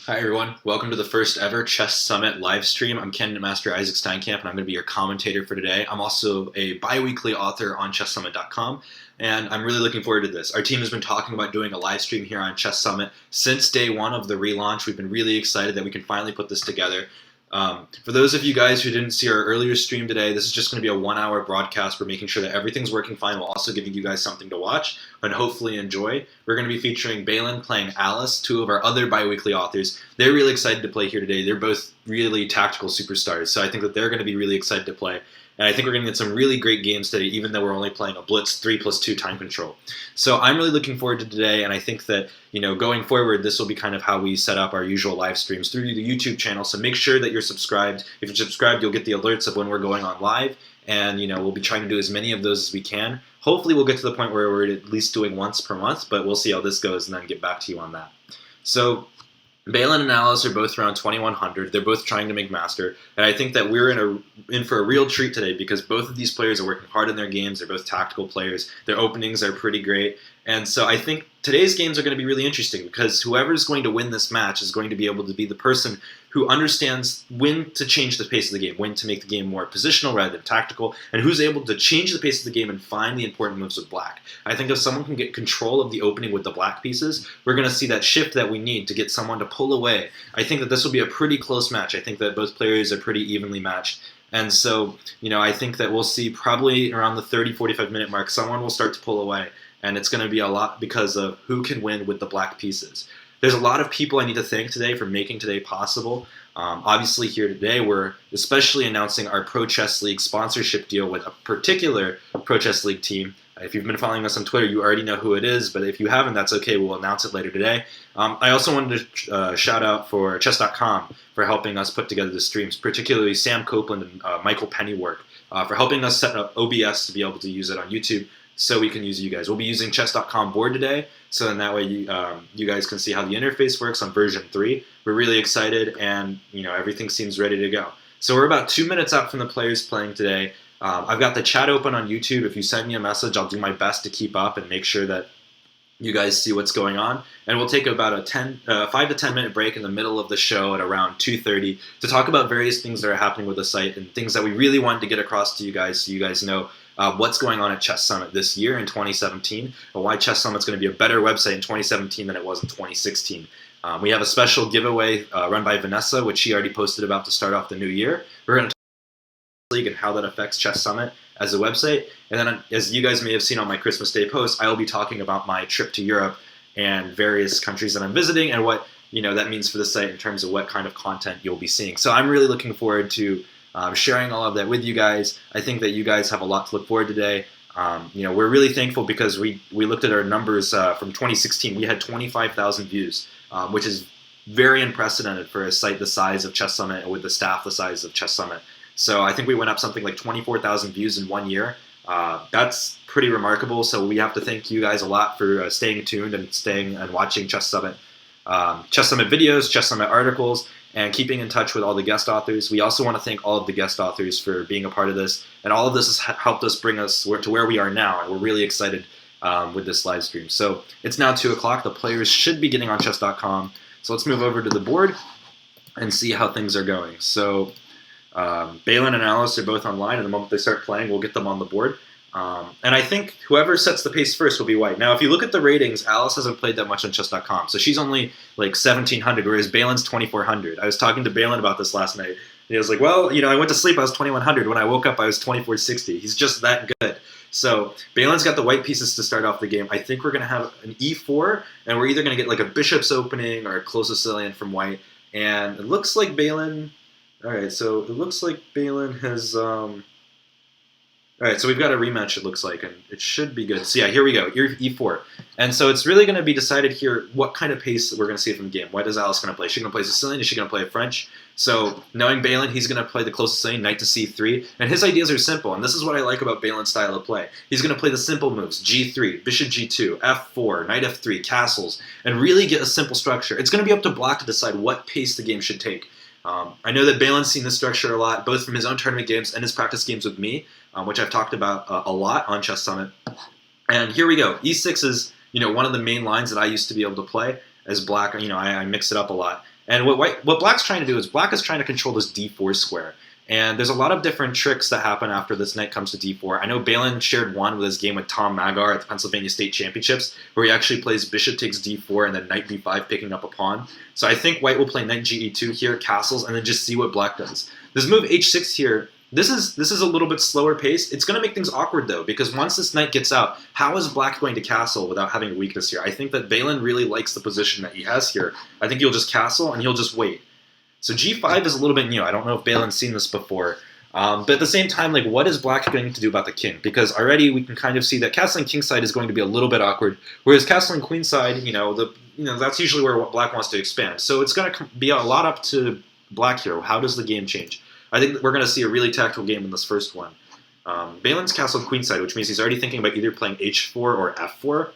Hi everyone, welcome to the first ever Chess Summit live stream. I'm Ken Master Isaac Steinkamp and I'm going to be your commentator for today. I'm also a bi-weekly author on chesssummit.com and I'm really looking forward to this. Our team has been talking about doing a live stream here on Chess Summit since day one of the relaunch. We've been really excited that we can finally put this together. For those of you guys who didn't see our earlier stream today, this is just going to be a 1 hour broadcast. We're making sure that everything's working fine while also giving you guys something to watch and hopefully enjoy. We're going to be featuring Beilin playing Alice, two of our other bi-weekly authors. They're really excited to play here today. They're both really tactical superstars, so I think that they're going to be really excited to play. And I think we're going to get some really great games today, even though we're only playing a Blitz 3+2 time control. So I'm really looking forward to today, and I think that going forward, this will be kind of how we set up our usual live streams through the YouTube channel. So make sure that you're subscribed. If you're subscribed, you'll get the alerts of when we're going on live, and we'll be trying to do as many of those as we can. Hopefully, we'll get to the point where we're at least doing once per month, but we'll see how this goes and then get back to you on that. So Beilin and Alice are both around 2100. They're both trying to make master, and I think that we're in for a real treat today because both of these players are working hard in their games. They're both tactical players. Their openings are pretty great, and so I think today's games are going to be really interesting because whoever's going to win this match is going to be able to be the person who understands when to change the pace of the game, when to make the game more positional rather than tactical, and who's able to change the pace of the game and find the important moves with black. I think if someone can get control of the opening with the black pieces, we're going to see that shift that we need to get someone to pull away. I think that this will be a pretty close match. I think that both players are pretty evenly matched. And so, I think that we'll see probably around the 30-45 minute mark, someone will start to pull away. And it's going to be a lot because of who can win with the black pieces. There's a lot of people I need to thank today for making today possible. Obviously here today we're especially announcing our Pro Chess League sponsorship deal with a particular Pro Chess League team. If you've been following us on Twitter, you already know who it is, but if you haven't, that's okay. We'll announce it later today. I also wanted to shout out for chess.com for helping us put together the streams, particularly Sam Copeland and Michael Pennywork for helping us set up OBS to be able to use it on YouTube so we can use you guys. We'll be using chess.com board today, so then that way you guys can see how the interface works on version 3. We're really excited, and everything seems ready to go. So we're about 2 minutes out from the players playing today. I've got the chat open on YouTube. If you send me a message, I'll do my best to keep up and make sure that you guys see what's going on. And we'll take about a 5 to 10 minute break in the middle of the show at around 2:30 to talk about various things that are happening with the site and things that we really wanted to get across to you guys so you guys know what's going on at Chess Summit this year in 2017 and why Chess Summit's going to be a better website in 2017 than it was in 2016. We have a special giveaway run by Vanessa, which she already posted about to start off the new year. We're going to League and how that affects Chess Summit as a website. And then as you guys may have seen on my Christmas Day post, I will be talking about my trip to Europe and various countries that I'm visiting and what that means for the site in terms of what kind of content you'll be seeing. So I'm really looking forward to sharing all of that with you guys. I think that you guys have a lot to look forward to today. We're really thankful because we looked at our numbers from 2016. We had 25,000 views, which is very unprecedented for a site the size of Chess Summit and with the staff the size of Chess Summit. So I think we went up something like 24,000 views in 1 year. That's pretty remarkable. So we have to thank you guys a lot for staying tuned and staying and watching Chess Summit videos, Chess Summit articles, and keeping in touch with all the guest authors. We also want to thank all of the guest authors for being a part of this. And all of this has helped us bring us to where we are now. And we're really excited with this live stream. So it's now 2 o'clock. The players should be getting on chess.com. So let's move over to the board and see how things are going. So Beilin and Alice are both online, and the moment they start playing, we'll get them on the board. And I think whoever sets the pace first will be white. Now, if you look at the ratings, Alice hasn't played that much on chess.com, so she's only like 1,700, whereas Beilin's 2,400. I was talking to Beilin about this last night, and he was like, well, I went to sleep, I was 2,100. When I woke up, I was 2,460. He's just that good. So Beilin's got the white pieces to start off the game. I think we're going to have an e4, and we're either going to get like a bishop's opening or a close Sicilian from white. And it looks like Beilin... All right, so it looks like Beilin has... All right, so we've got a rematch, it looks like, and it should be good. So yeah, here we go, e4. And so it's really going to be decided here what kind of pace we're going to see from the game. What is Alice going to play? Is she going to play Sicilian? Is she going to play French? So knowing Beilin, he's going to play the close Sicilian, knight to c3. And his ideas are simple, and this is what I like about Beilin's style of play. He's going to play the simple moves, g3, bishop g2, f4, knight f3, castles, and really get a simple structure. It's going to be up to Black to decide what pace the game should take. I know that Beilin's seen this structure a lot, both from his own tournament games and his practice games with me, which I've talked about a lot on Chess Summit. And here we go. E6 is one of the main lines that I used to be able to play as Black. I mix it up a lot. And what Black's trying to do is Black is trying to control this d4 square. And there's a lot of different tricks that happen after this knight comes to d4. I know Beilin shared one with his game with Tom Magar at the Pennsylvania State Championships, where he actually plays bishop takes d4 and then knight b5 picking up a pawn. So I think white will play knight ge2 here, castles, and then just see what black does. This move h6 here, this is a little bit slower paced. It's going to make things awkward though, because once this knight gets out, how is black going to castle without having a weakness here? I think that Beilin really likes the position that he has here. I think he'll just castle and he'll just wait. So g5 is a little bit new. I don't know if Beilin's seen this before. But at the same time, like, what is black going to do about the king? Because already we can kind of see that castling kingside is going to be a little bit awkward, whereas castling queenside, that's usually where black wants to expand. So it's going to be a lot up to black here. How does the game change? I think that we're going to see a really tactical game in this first one. Beilin's castled queenside, which means he's already thinking about either playing h4 or f4,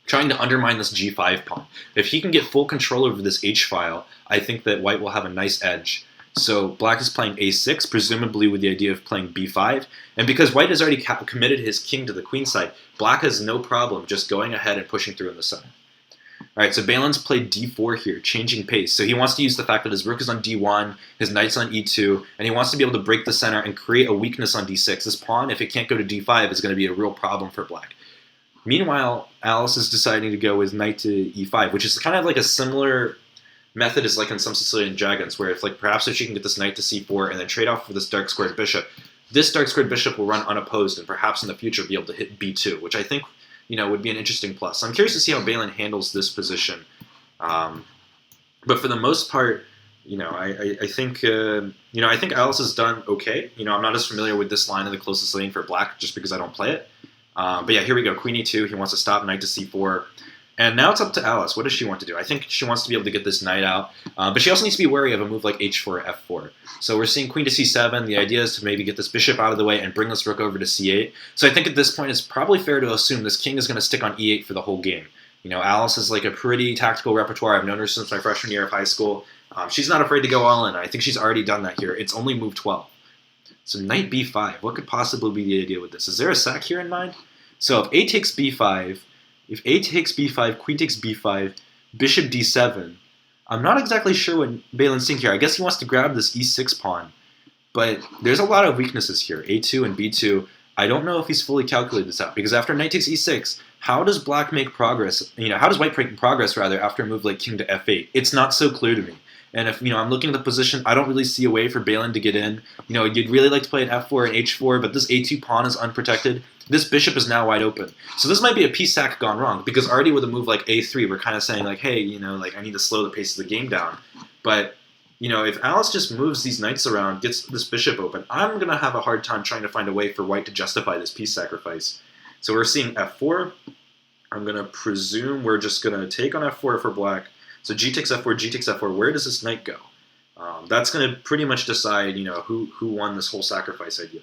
trying to undermine this g5 pawn. If he can get full control over this h-file, I think that white will have a nice edge. So black is playing a6, presumably with the idea of playing b5. And because white has already committed his king to the queen side, black has no problem just going ahead and pushing through in the center. All right, so Beilin's played d4 here, changing pace. So he wants to use the fact that his rook is on d1, his knight's on e2, and he wants to be able to break the center and create a weakness on d6. This pawn, if it can't go to d5, is going to be a real problem for black. Meanwhile, Alice is deciding to go with knight to e5, which is kind of like a similar method as like in some Sicilian dragons, where if perhaps if she can get this knight to c4 and then trade off for this dark squared bishop, this dark squared bishop will run unopposed and perhaps in the future be able to hit b2, which I think would be an interesting plus. So I'm curious to see how Beilin handles this position. But for the most part, I think Alice has done okay. I'm not as familiar with this line in the closest lane for black just because I don't play it. But yeah, here we go. Queen e2. He wants to stop knight to c4. And now it's up to Alice. What does she want to do? I think she wants to be able to get this knight out. But she also needs to be wary of a move like h4 or f4. So we're seeing queen to c7. The idea is to maybe get this bishop out of the way and bring this rook over to c8. So I think at this point it's probably fair to assume this king is going to stick on e8 for the whole game. Alice is like a pretty tactical repertoire. I've known her since my freshman year of high school. She's not afraid to go all in. I think she's already done that here. It's only move 12. So knight b5. What could possibly be the idea with this? Is there a sack here in mind? So if a takes b5, queen takes b5, bishop d7, I'm not exactly sure what Beilin's thinking here. I guess he wants to grab this e6 pawn, but there's a lot of weaknesses here, a2 and b2. I don't know if he's fully calculated this out, because after knight takes e6, how does black make progress? How does white make progress, rather, after a move like king to f8? It's not so clear to me. And if I'm looking at the position, I don't really see a way for Beilin to get in. You'd really like to play an f4 and h4, but this a2 pawn is unprotected. This bishop is now wide open. So this might be a piece sack gone wrong, because already with a move like a3, we're kind of saying like, hey, I need to slow the pace of the game down. But, if Alice just moves these knights around, gets this bishop open, I'm going to have a hard time trying to find a way for white to justify this piece sacrifice. So we're seeing f4. I'm going to presume we're just going to take on f4 for black. So g takes f4, g takes f4. Where does this knight go? That's going to pretty much decide, who won this whole sacrifice idea.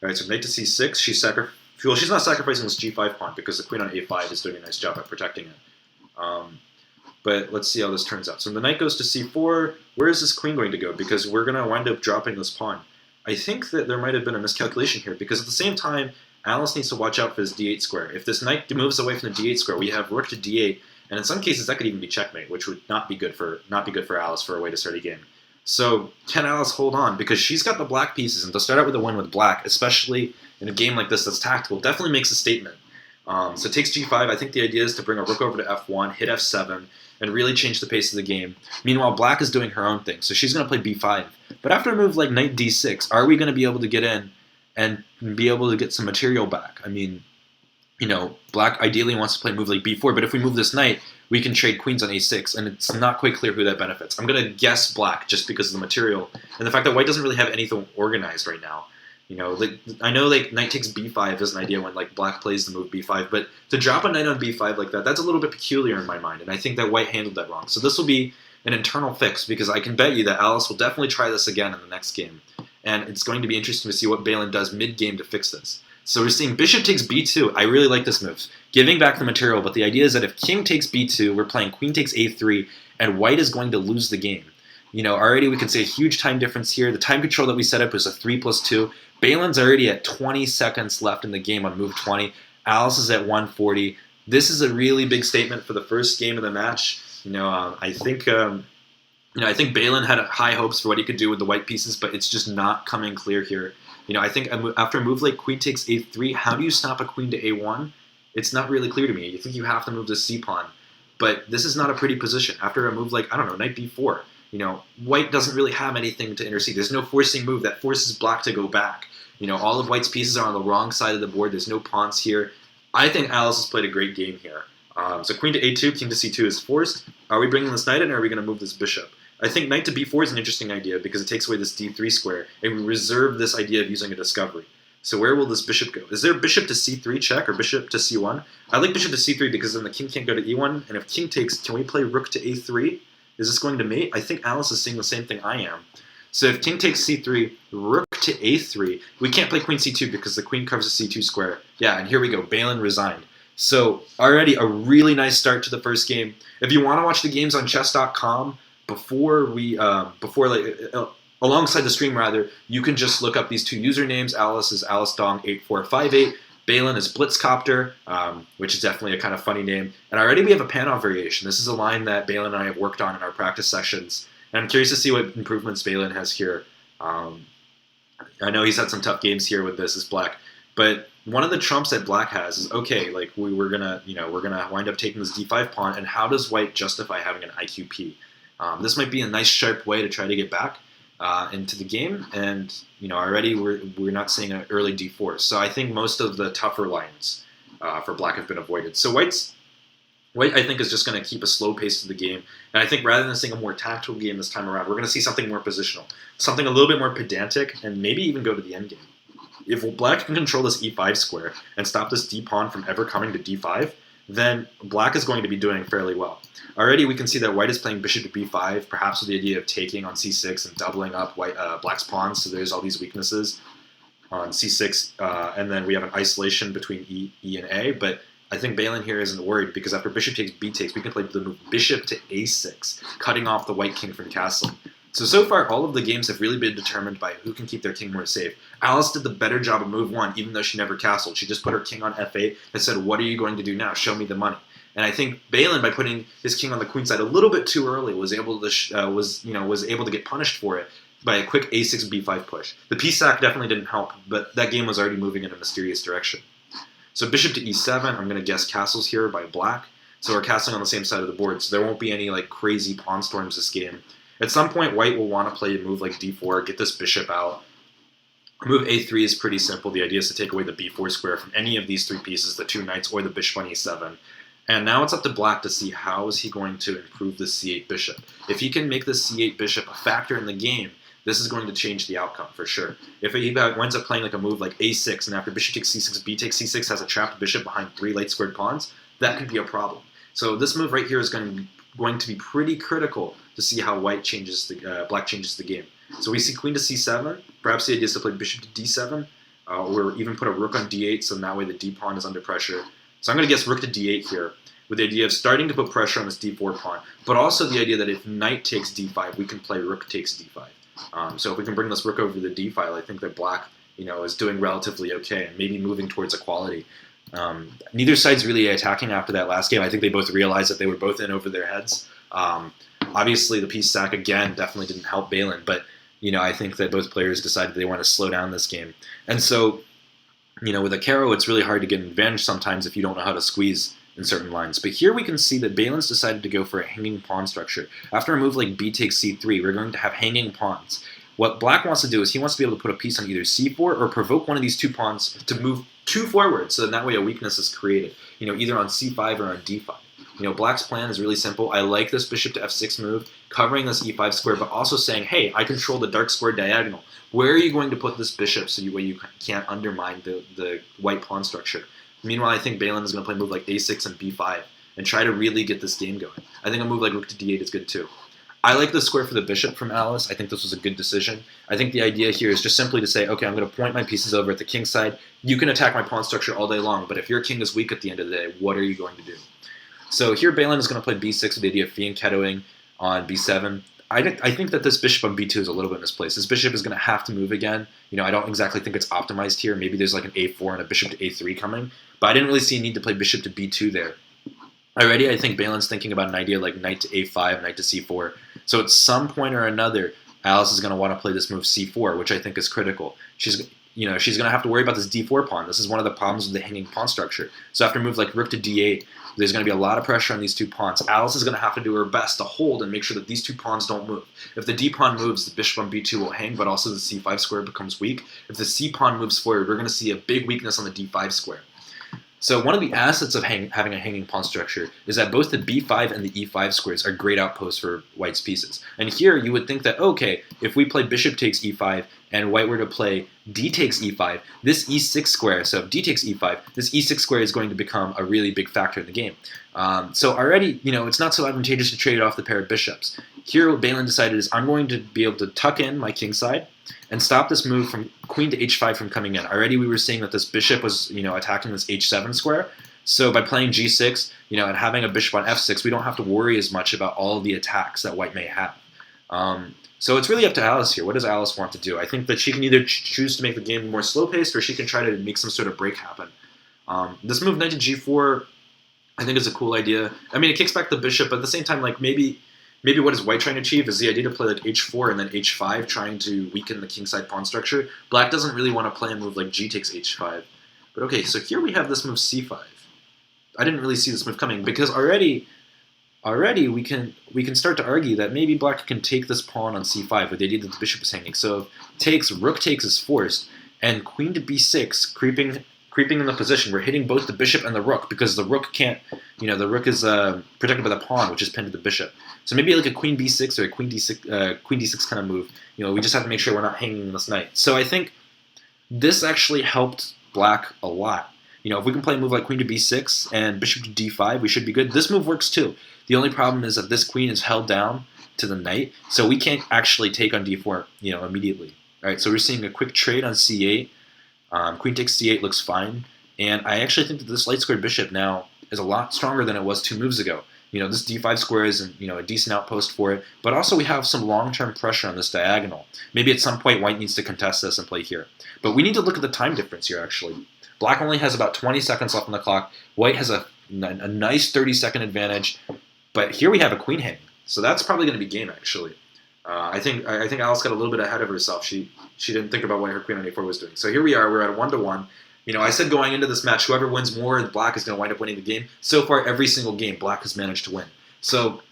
All right, so knight to c6. She's not sacrificing this g5 pawn because the queen on a5 is doing a nice job at protecting it. But let's see how this turns out. So the knight goes to c4. Where is this queen going to go? Because we're going to wind up dropping this pawn. I think that there might have been a miscalculation here, because at the same time, Alice needs to watch out for this d8 square. If this knight moves away from the d8 square, we have rook to d8, and in some cases that could even be checkmate, which would not be good for Alice for a way to start a game. So can Alice hold on? Because she's got the black pieces, and to start out with a win with black, especially in a game like this that's tactical, definitely makes a statement. So it takes g5. I think the idea is to bring a rook over to f1, hit f7, and really change the pace of the game. Meanwhile, black is doing her own thing, so she's going to play b5. But after a move like knight d6, are we going to be able to get in and be able to get some material back? I mean, black ideally wants to play a move like b4, but if we move this knight, we can trade queens on a6, and it's not quite clear who that benefits. I'm going to guess black just because of the material and the fact that white doesn't really have anything organized right now. I know knight takes b5 is an idea when black plays the move b5, but to drop a knight on b5 like that, that's a little bit peculiar in my mind, and I think that white handled that wrong. So this will be an internal fix, because I can bet you that Alice will definitely try this again in the next game, and it's going to be interesting to see what Beilin does mid-game to fix this. So we're seeing bishop takes b2. I really like this move. Giving back the material, but the idea is that if king takes b2, we're playing queen takes a3, and white is going to lose the game. Already we can see a huge time difference here. The time control that we set up was a 3+2. Beilin's already at 20 seconds left in the game on move 20. Alice is at 140. This is a really big statement for the first game of the match. I think I think Beilin had high hopes for what he could do with the white pieces, but it's just not coming clear here. I think after a move like queen takes a3, how do you stop a queen to a1? It's not really clear to me. You think you have to move the c pawn, but this is not a pretty position. After a move like, I don't know, knight b4, white doesn't really have anything to intercede. There's no forcing move that forces black to go back. All of white's pieces are on the wrong side of the board. There's no pawns here. I think Alice has played a great game here. So queen to a2, king to c2 is forced. Are we bringing this knight in, or are we going to move this bishop? I think knight to b4 is an interesting idea because it takes away this d3 square, and we reserve this idea of using a discovery. So where will this bishop go? Is there bishop to c3 check or bishop to c1? I like bishop to c3 because then the king can't go to e1, and if king takes, can we play rook to a3? Is this going to mate? I think Alice is seeing the same thing I am. So if king takes c3, rook to a3, we can't play queen c2 because the queen covers the c2 square. Yeah, and here we go, Beilin resigned. So already a really nice start to the first game. If you want to watch the games on chess.com, alongside the stream rather, you can just look up these two usernames. Alice is AliceDong8458. Beilin is Blitzcopter, which is definitely a kind of funny name. And already we have a Panov variation. This is a line that Beilin and I have worked on in our practice sessions. And I'm curious to see what improvements Beilin has here. I know he's had some tough games here with this as black. But one of the trumps that black has is, okay, like we're gonna wind up taking this d5 pawn, and how does white justify having an IQP? This might be a nice sharp way to try to get back into the game, and already we're not seeing an early d4. So I think most of the tougher lines for black have been avoided. So white I think is just going to keep a slow pace to the game, and I think rather than seeing a more tactical game this time around, we're going to see something more positional, something a little bit more pedantic, and maybe even go to the endgame. If black can control this e5 square and stop this d pawn from ever coming to d5, then black is going to be doing fairly well. Already we can see that white is playing bishop to b5, perhaps with the idea of taking on c6 and doubling up black's pawns, so there's all these weaknesses on c6, and then we have an isolation between e and a, but I think Beilin here isn't worried because after bishop takes b takes, we can play the move bishop to a6, cutting off the white king from castling. So far, all of the games have really been determined by who can keep their king more safe. Alice did the better job of move 1, even though she never castled. She just put her king on f8 and said, what are you going to do now? Show me the money. And I think Beilin, by putting his king on the queen side a little bit too early, was able to get punished for it by a quick a6 b5 push. The piece sack definitely didn't help, but that game was already moving in a mysterious direction. So bishop to e7, I'm going to guess castles here by black. So we're castling on the same side of the board, so there won't be any crazy pawn storms this game. At some point, white will want to play a move like d4, get this bishop out. Move a3 is pretty simple. The idea is to take away the b4 square from any of these three pieces, the two knights or the bishop on e7. And now it's up to black to see how is he going to improve the c8 bishop. If he can make the c8 bishop a factor in the game, this is going to change the outcome for sure. If he winds up playing a move like a6, and after bishop takes c6, b takes c6 has a trapped bishop behind 3 light squared pawns, that could be a problem. So this move right here is going to be pretty critical to see how black changes the game. So we see queen to c7. Perhaps the idea is to play bishop to d7, or even put a rook on d8, so that way the d pawn is under pressure. So I'm going to guess rook to d8 here, with the idea of starting to put pressure on this d4 pawn, but also the idea that if knight takes d5, we can play rook takes d5. So if we can bring this rook over to the d file, I think that black, is doing relatively okay and maybe moving towards equality. Neither side's really attacking after that last game. I think they both realized that they were both in over their heads. Obviously, the piece sack, again, definitely didn't help Beilin, but, I think that both players decided they want to slow down this game. And so, with a Caro, it's really hard to get an advantage sometimes if you don't know how to squeeze in certain lines. But here we can see that Beilin's decided to go for a hanging pawn structure. After a move like b takes c3, we're going to have hanging pawns. What black wants to do is he wants to be able to put a piece on either c4 or provoke one of these two pawns to move 2 forward, so that way a weakness is created, either on c5 or on d5. Black's plan is really simple. I like this bishop to f6 move, covering this e5 square, but also saying, hey, I control the dark square diagonal. Where are you going to put this bishop so you can't undermine the white pawn structure? Meanwhile, I think Beilin is going to play a move like a6 and b5 and try to really get this game going. I think a move like rook to d8 is good too. I like the square for the bishop from Alice. I think this was a good decision. I think the idea here is just simply to say, okay, I'm going to point my pieces over at the king side. You can attack my pawn structure all day long, but if your king is weak at the end of the day, what are you going to do? So here Beilin is going to play b6 with the idea of fianchettoing on b7. I think that this bishop on b2 is a little bit misplaced. This bishop is going to have to move again. I don't exactly think it's optimized here. Maybe there's like an a4 and a bishop to a3 coming, but I didn't really see a need to play bishop to b2 there. Already, I think Beilin's thinking about an idea like knight to a5, knight to c4. So at some point or another, Alice is going to want to play this move c4, which I think is critical. She's going to have to worry about this d4 pawn. This is one of the problems with the hanging pawn structure. So after a move like rook to d8, there's going to be a lot of pressure on these two pawns. Alice is going to have to do her best to hold and make sure that these two pawns don't move. If the d pawn moves, the bishop on b2 will hang, but also the c5 square becomes weak. If the c pawn moves forward, we're going to see a big weakness on the d5 square. So one of the assets of having a hanging pawn structure is that both the b5 and the e5 squares are great outposts for white's pieces. And here you would think that, okay, if we play bishop takes e5 and white were to play d takes e5, this e6 square, so if d takes e5, this e6 square is going to become a really big factor in the game. So already, it's not so advantageous to trade off the pair of bishops. Here what Beilin decided is I'm going to be able to tuck in my kingside and stop this move from queen to h5 from coming in. Already we were seeing that this bishop was, attacking this h7 square. So by playing g6, and having a bishop on f6, we don't have to worry as much about all of the attacks that white may have. So it's really up to Alice here. What does Alice want to do? I think that she can either choose to make the game more slow-paced or she can try to make some sort of break happen. This move, knight to g4, I think is a cool idea. I mean, it kicks back the bishop, but at the same time, like maybe what is white trying to achieve is the idea to play like h4 and then h5, trying to weaken the kingside pawn structure. Black doesn't really want to play a move like g takes h5. But okay, so here we have this move c5. I didn't really see this move coming because already we can start to argue that maybe black can take this pawn on c5 with the idea that the bishop is hanging. So rook takes is forced, and queen to b6 creeping in the position. We're hitting both the bishop and the rook because the rook can't, the rook is protected by the pawn, which is pinned to the bishop. So maybe like a queen b6 or a queen d6 kind of move. We just have to make sure we're not hanging this knight. So I think this actually helped black a lot. If we can play a move like queen to b6 and bishop to d5, we should be good. This move works too. The only problem is that this queen is held down to the knight, so we can't actually take on d4, immediately. All right, so we're seeing a quick trade on c8. Queen takes c8 looks fine, and I actually think that this light squared bishop now is a lot stronger than it was 2 moves ago. This d5 square is a decent outpost for it, but also we have some long-term pressure on this diagonal. Maybe at some point white needs to contest this and play here. But we need to look at the time difference here, actually. Black only has about 20 seconds left on the clock. White has a nice 30-second advantage, but here we have a queen hanging. So that's probably going to be game, actually. I think Alice got a little bit ahead of herself. She didn't think about what her queen on a4 was doing. So here we are. We're at a 1-1. I said going into this match, whoever wins more, black is going to wind up winning the game. So far, every single game, black has managed to win. So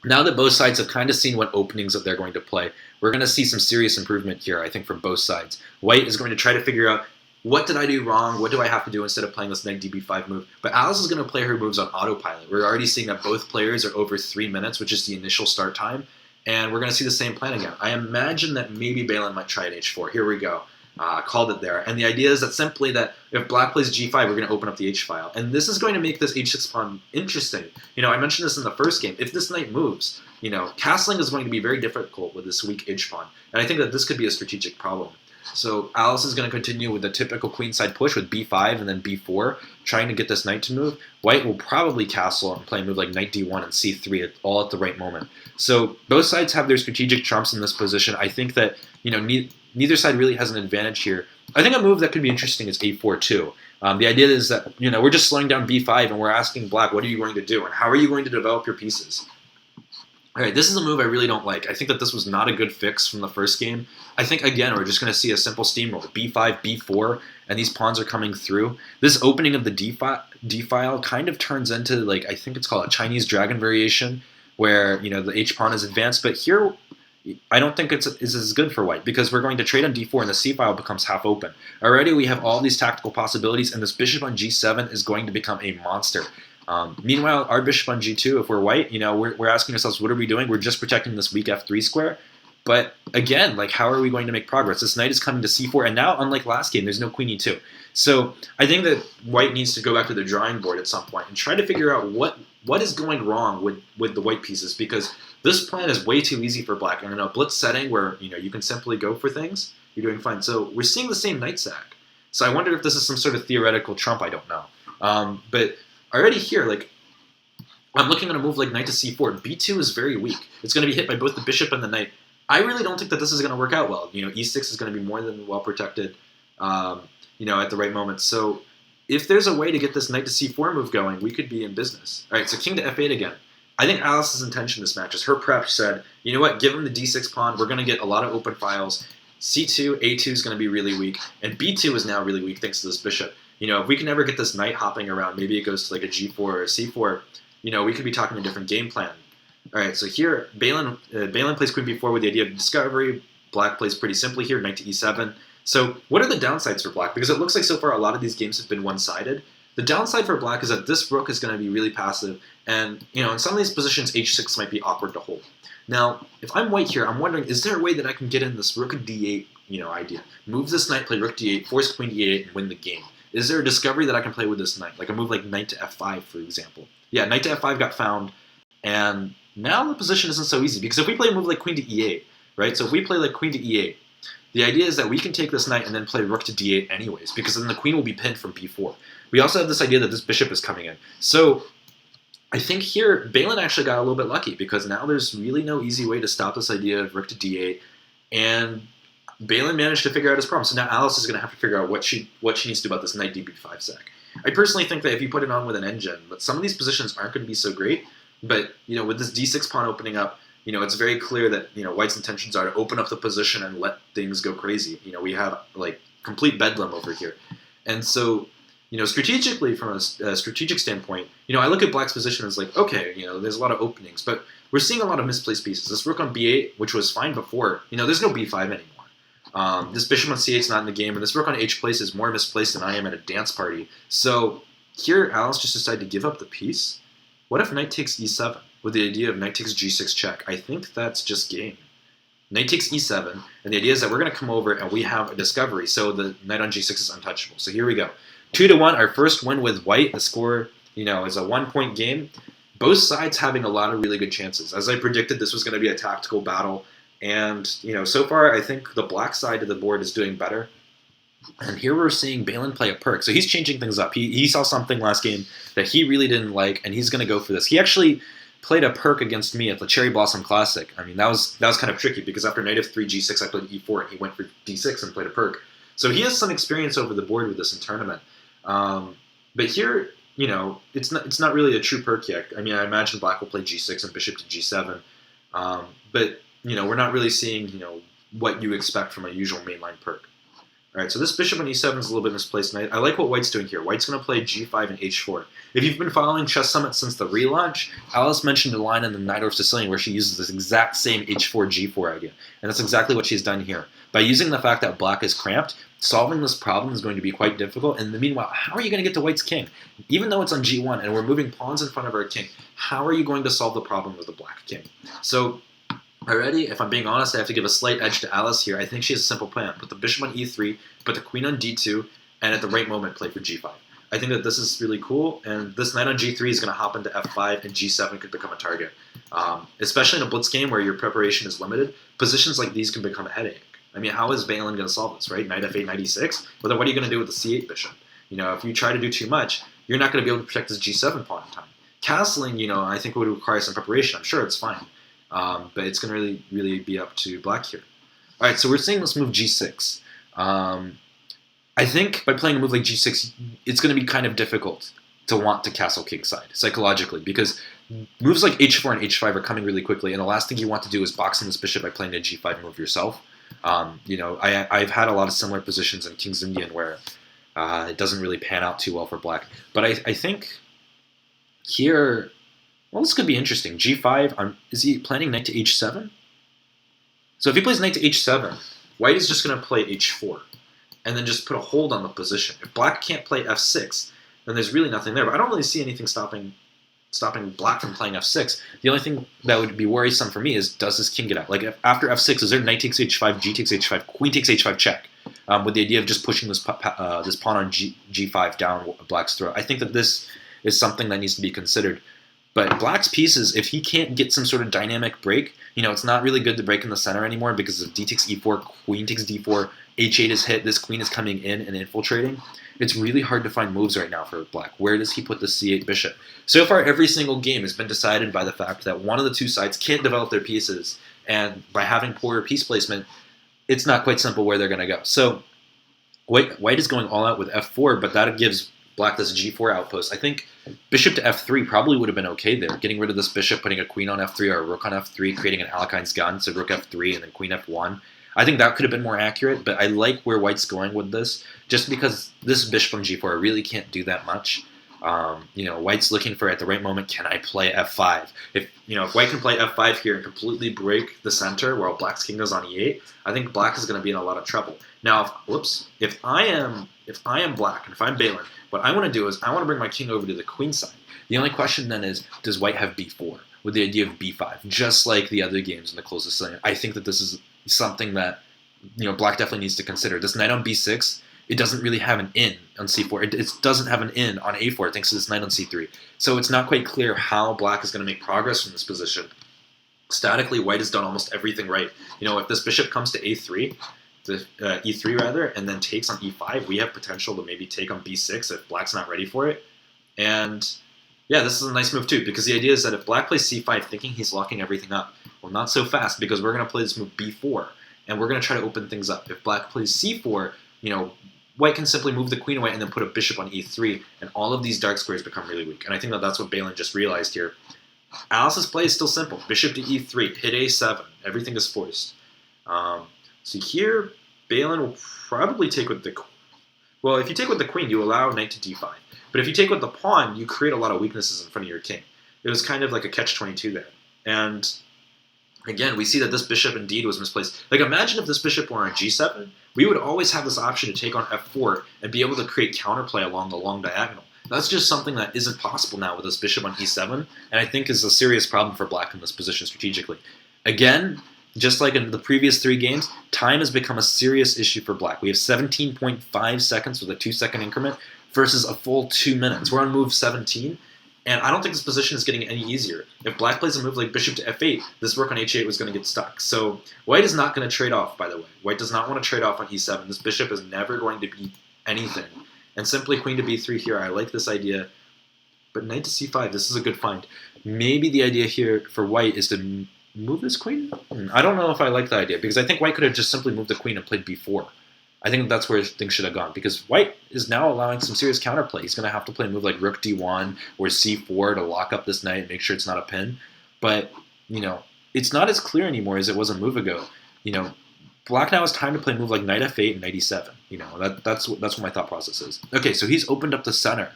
now that both sides have kind of seen what openings that they're going to play, we're going to see some serious improvement here, I think, from both sides. White is going to try to figure out, what did I do wrong? What do I have to do instead of playing this knight db5 move? But Alice is going to play her moves on autopilot. We're already seeing that both players are over 3 minutes, which is the initial start time. And we're going to see the same plan again. I imagine that maybe Beilin might try at h4. Here we go. Called it there. And the idea is that simply that if black plays g5, we're going to open up the h file. And this is going to make this h6 pawn interesting. I mentioned this in the first game. If this knight moves, castling is going to be very difficult with this weak h pawn. And I think that this could be a strategic problem. So Alice is going to continue with the typical queenside push with b5 and then b4, trying to get this knight to move. White will probably castle and play a move like knight d1 and c3 all at the right moment. So both sides have their strategic trumps in this position. I think that neither side really has an advantage here. I think a move that could be interesting is a4 too. The idea is that we're just slowing down b5 and we're asking black, what are you going to do and how are you going to develop your pieces? All right, this is a move I really don't like. I think that this was not a good fix from the first game. I think, again, we're just going to see a simple steamroll. b5, b4, and these pawns are coming through. This opening of the d-file kind of turns into, like, I think it's called a Chinese dragon variation, where, the h-pawn is advanced. But here, I don't think it's as good for white, because we're going to trade on d4, and the c-file becomes half open. Already, we have all these tactical possibilities, and this bishop on g7 is going to become a monster. Meanwhile, our bishop on g2, if we're white, we're asking ourselves, what are we doing? We're just protecting this weak f3 square. But again, like, how are we going to make progress? This knight is coming to c4, and now, unlike last game, there's no queen e2. So I think that white needs to go back to the drawing board at some point and try to figure out what is going wrong with the white pieces, because this plan is way too easy for black. And in a blitz setting where you can simply go for things, you're doing fine. So we're seeing the same knight sack. So I wonder if this is some sort of theoretical trump. I don't know. But already here, like, I'm looking at a move like knight to c4. b2 is very weak. It's going to be hit by both the bishop and the knight. I really don't think that this is going to work out well. E6 is going to be more than well protected, at the right moment. So if there's a way to get this knight to c4 move going, we could be in business. All right, so king to f8 again. I think Alice's intention in this match is her prep said, you know what, give him the d6 pawn. We're going to get a lot of open files. C2, A2 is going to be really weak, and B2 is now really weak thanks to this bishop. If we can ever get this knight hopping around, maybe it goes to like a G4 or a C4, we could be talking a different game plan. All right, so here, Beilin plays queen b4 with the idea of discovery. Black plays pretty simply here, knight to e7. So what are the downsides for Black? Because it looks like so far a lot of these games have been one-sided. The downside for Black is that this rook is going to be really passive, and in some of these positions, h6 might be awkward to hold. Now, if I'm white here, I'm wondering, is there a way that I can get in this rook d8, idea? Move this knight, play rook d8, force queen e8, and win the game. Is there a discovery that I can play with this knight? Like a move like knight to f5, for example. Yeah, knight to f5 got found, and now the position isn't so easy, because if we play a move like queen to e8, right? So if we play like queen to e8, the idea is that we can take this knight and then play rook to d8 anyways, because then the queen will be pinned from b4. We also have this idea that this bishop is coming in. So I think here, Beilin actually got a little bit lucky, because now there's really no easy way to stop this idea of rook to d8, and Beilin managed to figure out his problem. So now Alice is going to have to figure out what she needs to do about this knight db5 sack. I personally think that if you put it on with an engine, but some of these positions aren't going to be so great, but with this d6 pawn opening up, it's very clear that White's intentions are to open up the position and let things go crazy. We have like complete bedlam over here, and so strategically, from a strategic standpoint, I look at Black's position as like, okay, there's a lot of openings, but we're seeing a lot of misplaced pieces. This rook on b8, which was fine before, there's no b5 anymore. This bishop on c8 is not in the game, and this rook on h place is more misplaced than I am at a dance party. So here, Alice just decided to give up the piece. What if knight takes e7 with the idea of knight takes g6 check? I think that's just game. Knight takes e7, and the idea is that we're going to come over and we have a discovery, so the knight on g6 is untouchable. So here we go. 2-1, our first win with White. The score, is a 1-point game. Both sides having a lot of really good chances. As I predicted, this was going to be a tactical battle. And, so far, I think the Black side of the board is doing better. And here we're seeing Beilin play a perk. So he's changing things up. He saw something last game that he really didn't like, and he's going to go for this. He actually played a perk against me at the Cherry Blossom Classic. I mean, that was kind of tricky, because after knight f3, g6, I played e4, and he went for d6 and played a perk. So he has some experience over the board with this in tournament. But here, it's not really a true perk yet. I mean, I imagine Black will play g6 and bishop to g7. But, we're not really seeing, what you expect from a usual mainline perk. All right, so this bishop on e7 is a little bit misplaced. And I like what White's doing here. White's going to play g5 and h4. If you've been following Chess Summit since the relaunch, Alice mentioned a line in the Night of Sicilian where she uses this exact same h4, g4 idea. And that's exactly what she's done here. By using the fact that Black is cramped, solving this problem is going to be quite difficult. And meanwhile, how are you going to get to White's king? Even though it's on g1 and we're moving pawns in front of our king, how are you going to solve the problem with the Black king? So already, if I'm being honest, I have to give a slight edge to Alice here. I think she has a simple plan. Put the bishop on e3, put the queen on d2, and at the right moment play for g5. I think that this is really cool, and this knight on g3 is going to hop into f5, and g7 could become a target. Especially in a blitz game where your preparation is limited, positions like these can become a headache. I mean, how is Beilin going to solve this, right? Knight f8, knight e6? Well, then what are you going to do with the c8 bishop? If you try to do too much, you're not going to be able to protect this g7 pawn in time. Castling, I think would require some preparation. I'm sure it's fine. But it's going to really be up to Black here. All right, so we're seeing this move g6. I think by playing a move like g6, it's going to be kind of difficult to want to castle kingside psychologically, because moves like h4 and h5 are coming really quickly, and the last thing you want to do is box in this bishop by playing a g5 move yourself. I've had a lot of similar positions in King's Indian where it doesn't really pan out too well for Black. But I think here, well, this could be interesting. g5, is he planning knight to h7? So if he plays knight to h7, White is just going to play h4 and then just put a hold on the position. If Black can't play f6, then there's really nothing there. But I don't really see anything stopping Black from playing f6. The only thing that would be worrisome for me is, does this king get out? Like, after f6, is there knight takes h5, g takes h5, queen takes h5 check, with the idea of just pushing this pawn on g5 down Black's throat? I think that this is something that needs to be considered. But Black's pieces, if he can't get some sort of dynamic break, it's not really good to break in the center anymore, because if d takes e4, queen takes d4, h8 is hit, this queen is coming in and infiltrating. It's really hard to find moves right now for Black. Where does he put the c8 bishop? So far, every single game has been decided by the fact that one of the two sides can't develop their pieces, and by having poorer piece placement, it's not quite simple where they're going to go. So White is going all out with f4, but that gives black this g4 outpost. I think bishop to f3 probably would have been okay there. Getting rid of this bishop, putting a queen on f3 or a rook on f3, creating an Alechine's gun, so rook f3 and then queen f1. I think that could have been more accurate, but I like where white's going with this, just because this bishop on g4 really can't do that much. White's looking for, at the right moment, can I play f5? If white can play f5 here and completely break the center while black's king goes on e8, I think black is going to be in a lot of trouble. Now, if I am black, and if I'm Beilin, what I want to do is I want to bring my king over to the queen side. The only question then is, does white have b4 with the idea of b5? Just like the other games in the closest line, I think that this is something that black definitely needs to consider. This knight on b6, it doesn't really have an in on c4. It doesn't have an in on a4 thanks to this knight on c3. So it's not quite clear how black is going to make progress from this position. Statically, white has done almost everything right. If this bishop comes to a3, e3 rather, and then takes on e5, we have potential to maybe take on b6 if black's not ready for it. And yeah, this is a nice move too, because the idea is that if black plays c5 thinking he's locking everything up, well, not so fast, because we're going to play this move b4, and we're going to try to open things up. If black plays c4, white can simply move the queen away and then put a bishop on e3, and all of these dark squares become really weak. And I think that that's what Beilin just realized here. Alice's play is still simple. Bishop to e3, hit a7. Everything is forced. So here, Beilin will probably take with the... Well, if you take with the queen, you allow knight to d5. But if you take with the pawn, you create a lot of weaknesses in front of your king. It was kind of like a catch-22 there. And again, we see that this bishop indeed was misplaced. Like, imagine if this bishop were on g7, we would always have this option to take on f4 and be able to create counterplay along the long diagonal. That's just something that isn't possible now with this bishop on e7, and I think is a serious problem for black in this position strategically. Again, just like in the previous 3 games, time has become a serious issue for black. We have 17.5 seconds with a 2-second increment versus a full 2 minutes. We're on move 17, and I don't think this position is getting any easier. If black plays a move like bishop to f8, this rook on h8 was going to get stuck. So white is not going to trade off, by the way. White does not want to trade off on e7. This bishop is never going to be anything. And simply queen to b3 here, I like this idea. But knight to c5, this is a good find. Maybe the idea here for white is to move this queen? I don't know if I like the idea, because I think white could have just simply moved the queen and played b4. I think that's where things should have gone, because white is now allowing some serious counterplay. He's going to have to play a move like rook d1 or c4 to lock up this knight and make sure it's not a pin. But, it's not as clear anymore as it was a move ago. Black now has time to play a move like knight f8 and knight e7. That's what my thought process is. Okay, so he's opened up the center.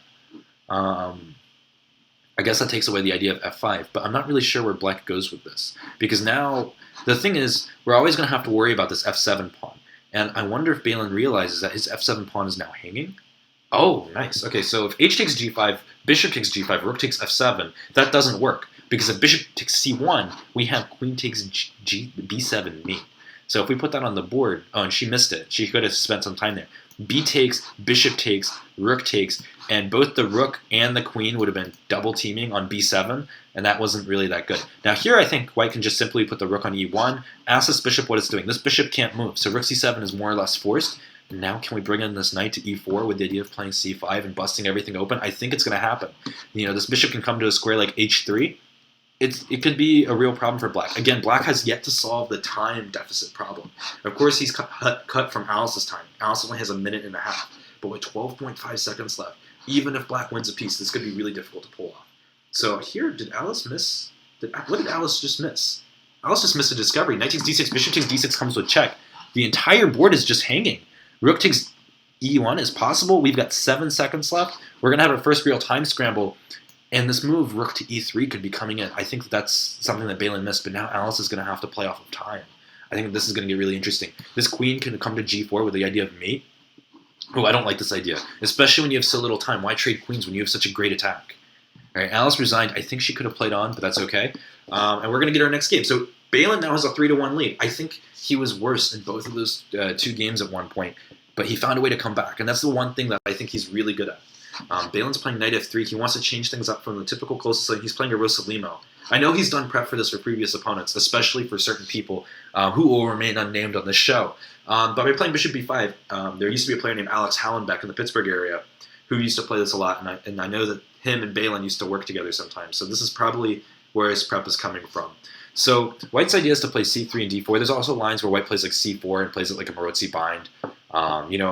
I guess that takes away the idea of f5, but I'm not really sure where black goes with this. Because now, the thing is, we're always going to have to worry about this f7 pawn. And I wonder if Beilin realizes that his f7 pawn is now hanging. Oh, nice. Okay, so if h takes g5, bishop takes g5, rook takes f7, that doesn't work. Because if bishop takes c1, we have queen takes b7 mate. So if we put that on the board, oh, and she missed it. She could have spent some time there. B takes, bishop takes, rook takes, and both the rook and the queen would have been double teaming on b7, and that wasn't really that good. Now here I think white can just simply put the rook on e1, ask this bishop what it's doing. This bishop can't move, so rook c7 is more or less forced. And now can we bring in this knight to e4 with the idea of playing c5 and busting everything open? I think it's going to happen. This bishop can come to a square like h3. It could be a real problem for black. Again, black has yet to solve the time deficit problem. Of course, he's cut from Alice's time. Alice only has a minute and a half. But with 12.5 seconds left, even if black wins a piece, this could be really difficult to pull off. So here, did Alice miss? What did Alice just miss? Alice just missed a discovery. Knight takes d6, bishop takes d6 comes with check. The entire board is just hanging. Rook takes e1 is possible. We've got 7 seconds left. We're going to have a first real time scramble. And this move, rook to e3, could be coming in. I think that's something that Beilin missed, but now Alice is going to have to play off of time. I think this is going to get really interesting. This queen can come to g4 with the idea of mate. Oh, I don't like this idea, especially when you have so little time. Why trade queens when you have such a great attack? All right, Alice resigned. I think she could have played on, but that's okay. And we're going to get our next game. So Beilin now has a 3-1 lead. I think he was worse in both of those 2 games at one point, but he found a way to come back, and that's the one thing that I think he's really good at. Beilin's playing knight f3. He wants to change things up from the typical closest lane. He's playing a Rosalimo. I know he's done prep for this for previous opponents, especially for certain people who will remain unnamed on this show. But by playing bishop b5, there used to be a player named Alex Hallenbeck in the Pittsburgh area who used to play this a lot, and I know that him and Beilin used to work together sometimes. So this is probably where his prep is coming from. So white's idea is to play c3 and d4. There's also lines where white plays like c4 and plays it like a Maroczy bind.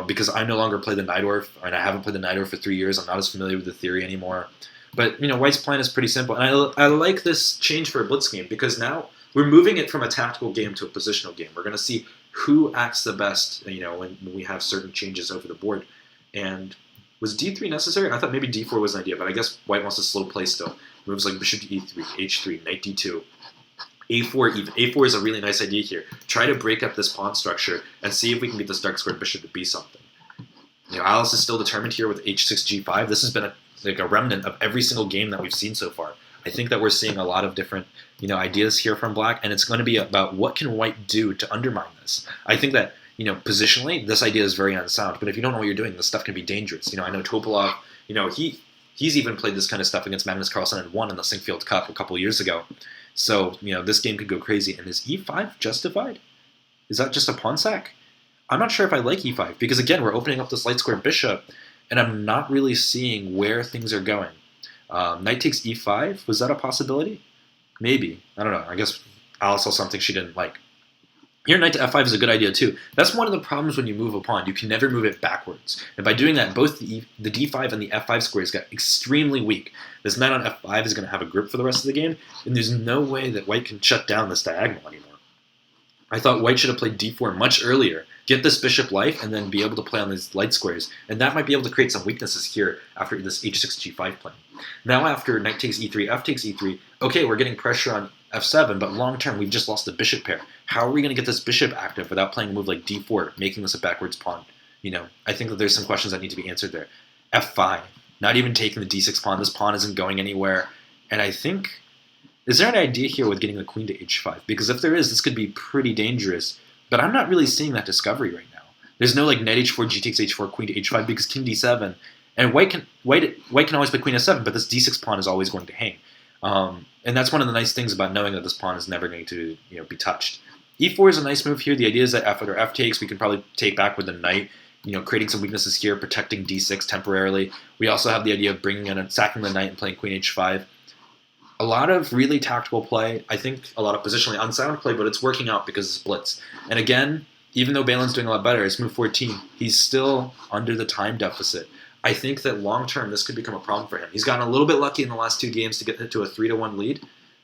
Because I no longer play the Nightorf, and I haven't played the Nightorf for 3 years. I'm not as familiar with the theory anymore. But, White's plan is pretty simple. And I like this change for a blitz game because now we're moving it from a tactical game to a positional game. We're going to see who acts the best, when we have certain changes over the board. And was D3 necessary? I thought maybe D4 was an idea, but I guess White wants to slow play still. Moves like bishop to E3, H3, knight D2. A4 even. A4 is a really nice idea here. Try to break up this pawn structure and see if we can get this dark squared bishop to be something. Alice is still determined here with H6 G5. This has been a remnant of every single game that we've seen so far. I think that we're seeing a lot of different ideas here from Black, and it's going to be about what can White do to undermine this. I think that positionally this idea is very unsound, but if you don't know what you're doing, this stuff can be dangerous. I know Topolov, he's even played this kind of stuff against Magnus Carlsen and won in the Sinkfield Cup a couple years ago. So, this game could go crazy. And is E5 justified? Is that just a pawn sack? I'm not sure if I like E5, because again, we're opening up this light square bishop, and I'm not really seeing where things are going. Knight takes E5, was that a possibility? Maybe. I don't know. I guess Alice saw something she didn't like. Here, knight to F5 is a good idea too. That's one of the problems when you move a pawn. You can never move it backwards. And by doing that, both the D5 and the F5 squares got extremely weak. This knight on F5 is going to have a grip for the rest of the game, and there's no way that White can shut down this diagonal anymore. I thought White should have played D4 much earlier, get this bishop life, and then be able to play on these light squares. And that might be able to create some weaknesses here after this H6 G5 play. Now after knight takes E3, F takes E3, okay, we're getting pressure on F7, but long term, we've just lost the bishop pair. How are we going to get this bishop active without playing a move like D4, making this a backwards pawn? I think that there's some questions that need to be answered there. F5, not even taking the D6 pawn. This pawn isn't going anywhere. And I think, is there an idea here with getting the queen to H5? Because if there is, this could be pretty dangerous. But I'm not really seeing that discovery right now. There's no like knight H4, G takes H4, queen to H5, because king D7, and White can always play queen S7, but this D6 pawn is always going to hang. And that's one of the nice things about knowing that this pawn is never going to be touched. E4 is a nice move here. The idea is that after F takes, we can probably take back with the knight, creating some weaknesses here, protecting D6 temporarily. We also have the idea of bringing in and sacking the knight and playing queen H5. A lot of really tactical play. I think a lot of positionally unsound play, but it's working out because it's blitz. And again, even though Beilin's doing a lot better, it's move 14, he's still under the time deficit. I think that long term, this could become a problem for him. He's gotten a little bit lucky in the last two games to get to a 3-1 lead,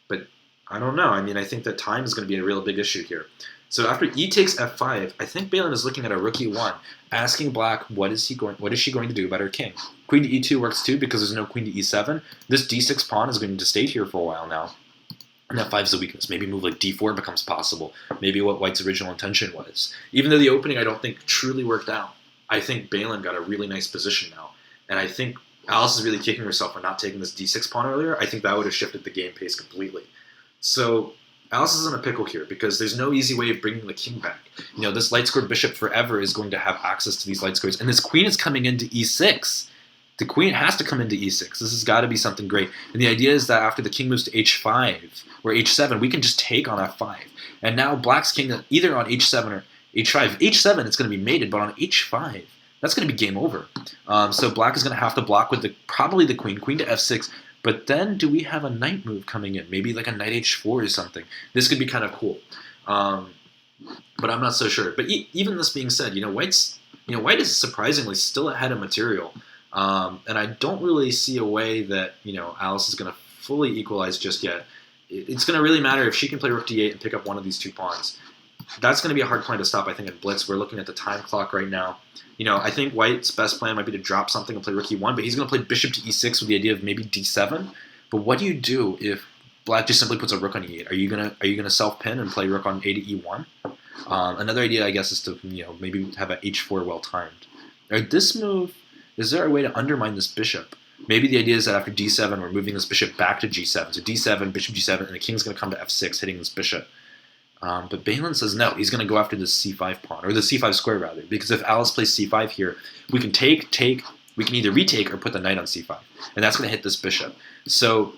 but I don't know. I think that time is going to be a real big issue here. So after E takes F5, I think Beilin is looking at a rookie 1, asking Black what is she going to do about her king. Queen to E2 works too because there's no queen to E7. This D6 pawn is going to stay here for a while now. And F5 is a weakness. Maybe move like D4 becomes possible. Maybe what White's original intention was. Even though the opening I don't think truly worked out, I think Beilin got a really nice position now. And I think Alice is really kicking herself for not taking this D6 pawn earlier. I think that would have shifted the game pace completely. So Alice is in a pickle here because there's no easy way of bringing the king back. This light squared bishop forever is going to have access to these light squares. And this queen is coming into E6. The queen has to come into E6. This has got to be something great. And the idea is that after the king moves to H5 or H7, we can just take on F5. And now Black's king either on H7 or H5. H7, it's going to be mated, but on H5, that's going to be game over. So Black is going to have to block with probably the queen to F6. But then do we have a knight move coming in? Maybe like a knight H4 or something. This could be kind of cool. But I'm not so sure. But even this being said, White is surprisingly still ahead of material. And I don't really see a way that, Alice is going to fully equalize just yet. It's going to really matter if she can play rook d8 and pick up one of these two pawns. That's going to be a hard plan to stop, I think, in blitz. We're looking at the time clock right now. I think White's best plan might be to drop something and play rook e1, but he's going to play bishop to e6 with the idea of maybe d7. But what do you do if Black just simply puts a rook on e8? Are you gonna self-pin and play rook on a to e1? Another idea, I guess, is to maybe have an h4 well-timed. This move, is there a way to undermine this bishop? Maybe the idea is that after d7, we're moving this bishop back to g7. So d7, bishop g7, and the king's going to come to f6, hitting this bishop. But Beilin says no, he's going to go after the c5 pawn, or the c5 square rather, because if Alice plays c5 here, we can we can either retake or put the knight on c5, and that's going to hit this bishop. So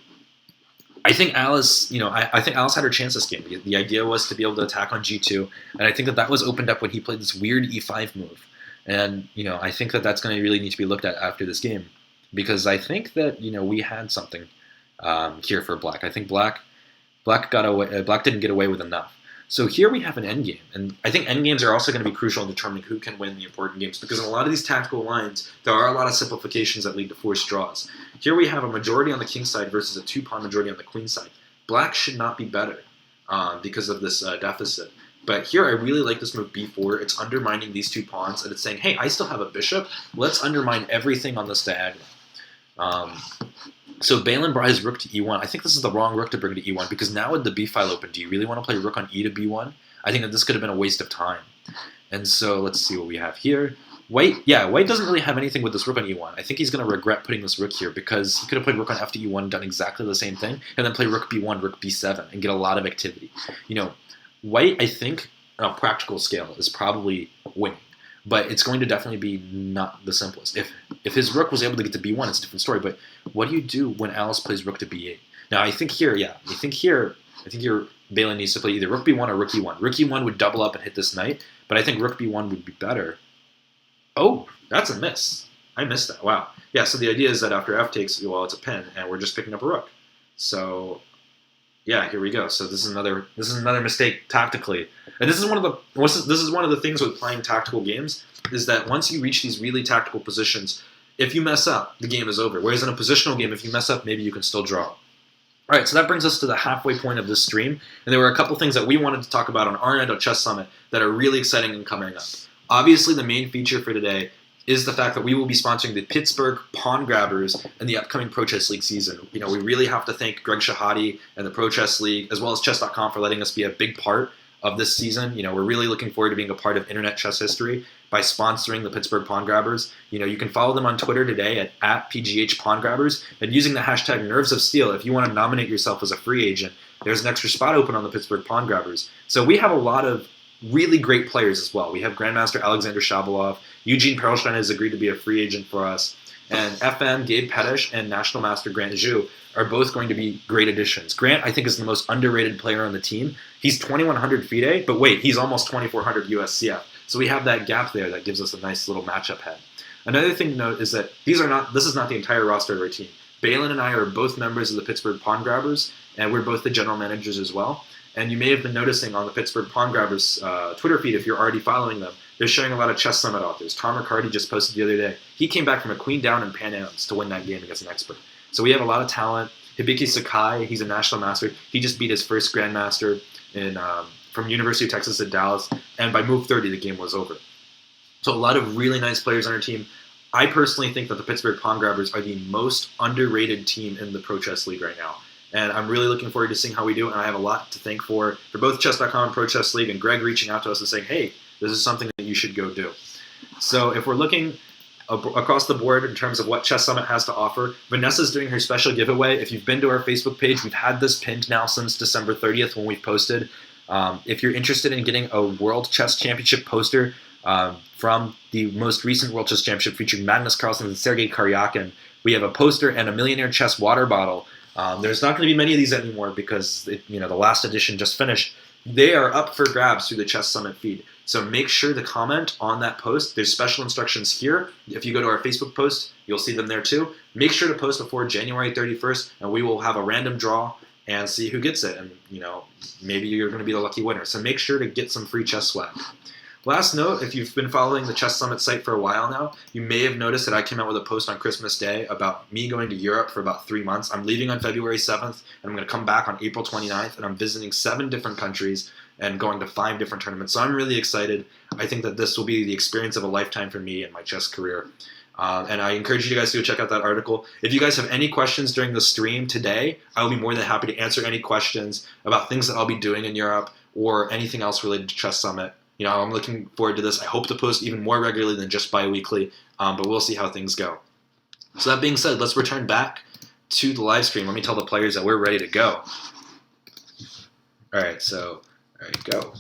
I think Alice, I think Alice had her chance this game. The idea was to be able to attack on g2, and I think that was opened up when he played this weird e5 move. And, I think that that's going to really need to be looked at after this game, because I think that, we had something here for Black. I think Black got away. Black didn't get away with enough. So here we have an endgame, and I think endgames are also going to be crucial in determining who can win the important games, because in a lot of these tactical lines, there are a lot of simplifications that lead to forced draws. Here we have a majority on the king side versus a 2-pawn majority on the queen side. Black should not be better because of this deficit. But here I really like this move b4. It's undermining these 2 pawns, and it's saying, hey, I still have a bishop. Let's undermine everything on this diagonal. So Beilin brought his rook to e1. I think this is the wrong rook to bring to e1, because now with the b file open, do you really want to play rook on e to b1? I think that this could have been a waste of time. And so let's see what we have here. White doesn't really have anything with this rook on e1. I think he's going to regret putting this rook here, because he could have played rook on f to e1, done exactly the same thing, and then play rook b1, rook b7, and get a lot of activity. White, I think, on a practical scale, is probably winning. But it's going to definitely be not the simplest. If his rook was able to get to b1, it's a different story. But what do you do when Alice plays rook to b8? Now, I think here your Beilin needs to play either rook b1 or rook e1. Rook e1 would double up and hit this knight, but I think rook b1 would be better. Oh, that's a miss. I missed that. Wow. Yeah, so the idea is that after f takes, well, it's a pin, and we're just picking up a rook. So yeah, here we go. So this is another mistake tactically, and this is one of the things with playing tactical games, is that once you reach these really tactical positions, if you mess up, the game is over. Whereas in a positional game, if you mess up, maybe you can still draw. All right, so that brings us to the halfway point of this stream, and there were a couple things that we wanted to talk about on our end of Chess Summit that are really exciting and coming up. Obviously, the main feature for today is the fact that we will be sponsoring the Pittsburgh Pawn Grabbers in the upcoming Pro Chess League season. We really have to thank Greg Shahade and the Pro Chess League, as well as Chess.com, for letting us be a big part of this season. We're really looking forward to being a part of internet chess history by sponsoring the Pittsburgh Pawn Grabbers. You can follow them on Twitter today at PGH Pawn Grabbers, and using the hashtag Nerves of Steel, if you want to nominate yourself as a free agent, there's an extra spot open on the Pittsburgh Pawn Grabbers. So we have a lot of really great players as well. We have Grandmaster Alexander Shabalov. Eugene Perlstein has agreed to be a free agent for us. And FM, Gabe Pettish, and National Master Grant Zhu are both going to be great additions. Grant, I think, is the most underrated player on the team. He's 2,100 FIDE, but wait, he's almost 2,400 USCF. So we have that gap there that gives us a nice little matchup head. Another thing to note is that this is not the entire roster of our team. Beilin and I are both members of the Pittsburgh Pawn Grabbers, and we're both the general managers as well. And you may have been noticing on the Pittsburgh Pawn Grabbers Twitter feed, if you're already following them, they're showing a lot of Chess Summit authors. Tom Riccardi just posted the other day. He came back from a queen down in Pan Am's to win that game against an expert. So we have a lot of talent. Hibiki Sakai, he's a national master. He just beat his first grandmaster from University of Texas at Dallas. And by move 30, the game was over. So a lot of really nice players on our team. I personally think that the Pittsburgh Pawn Grabbers are the most underrated team in the Pro Chess League right now. And I'm really looking forward to seeing how we do. And I have a lot to thank for both Chess.com and Pro Chess League, and Greg reaching out to us and saying, hey, this is something that you should go do. So if we're looking across the board in terms of what Chess Summit has to offer, Vanessa's doing her special giveaway. If you've been to our Facebook page, we've had this pinned now since December 30th when we posted. If you're interested in getting a World Chess Championship poster from the most recent World Chess Championship featuring Magnus Carlsen and Sergei Karyakin, we have a poster and a Millionaire Chess water bottle. There's not going to be many of these anymore because the last edition just finished. They are up for grabs through the Chess Summit feed. So make sure to comment on that post. There's special instructions here. If you go to our Facebook post, you'll see them there too. Make sure to post before January 31st, and we will have a random draw and see who gets it. And maybe you're going to be the lucky winner. So make sure to get some free chess swag. Last note, if you've been following the Chess Summit site for a while now, you may have noticed that I came out with a post on Christmas Day about me going to Europe for about 3 months. I'm leaving on February 7th, and I'm going to come back on April 29th, and I'm visiting 7 different countries and going to 5 different tournaments. So I'm really excited. I think that this will be the experience of a lifetime for me and my chess career. And I encourage you guys to go check out that article. If you guys have any questions during the stream today, I'll be more than happy to answer any questions about things that I'll be doing in Europe or anything else related to Chess Summit. I'm looking forward to this. I hope to post even more regularly than just bi-weekly, but we'll see how things go. So that being said, let's return back to the live stream. Let me tell the players that we're ready to go. All right, so there you go.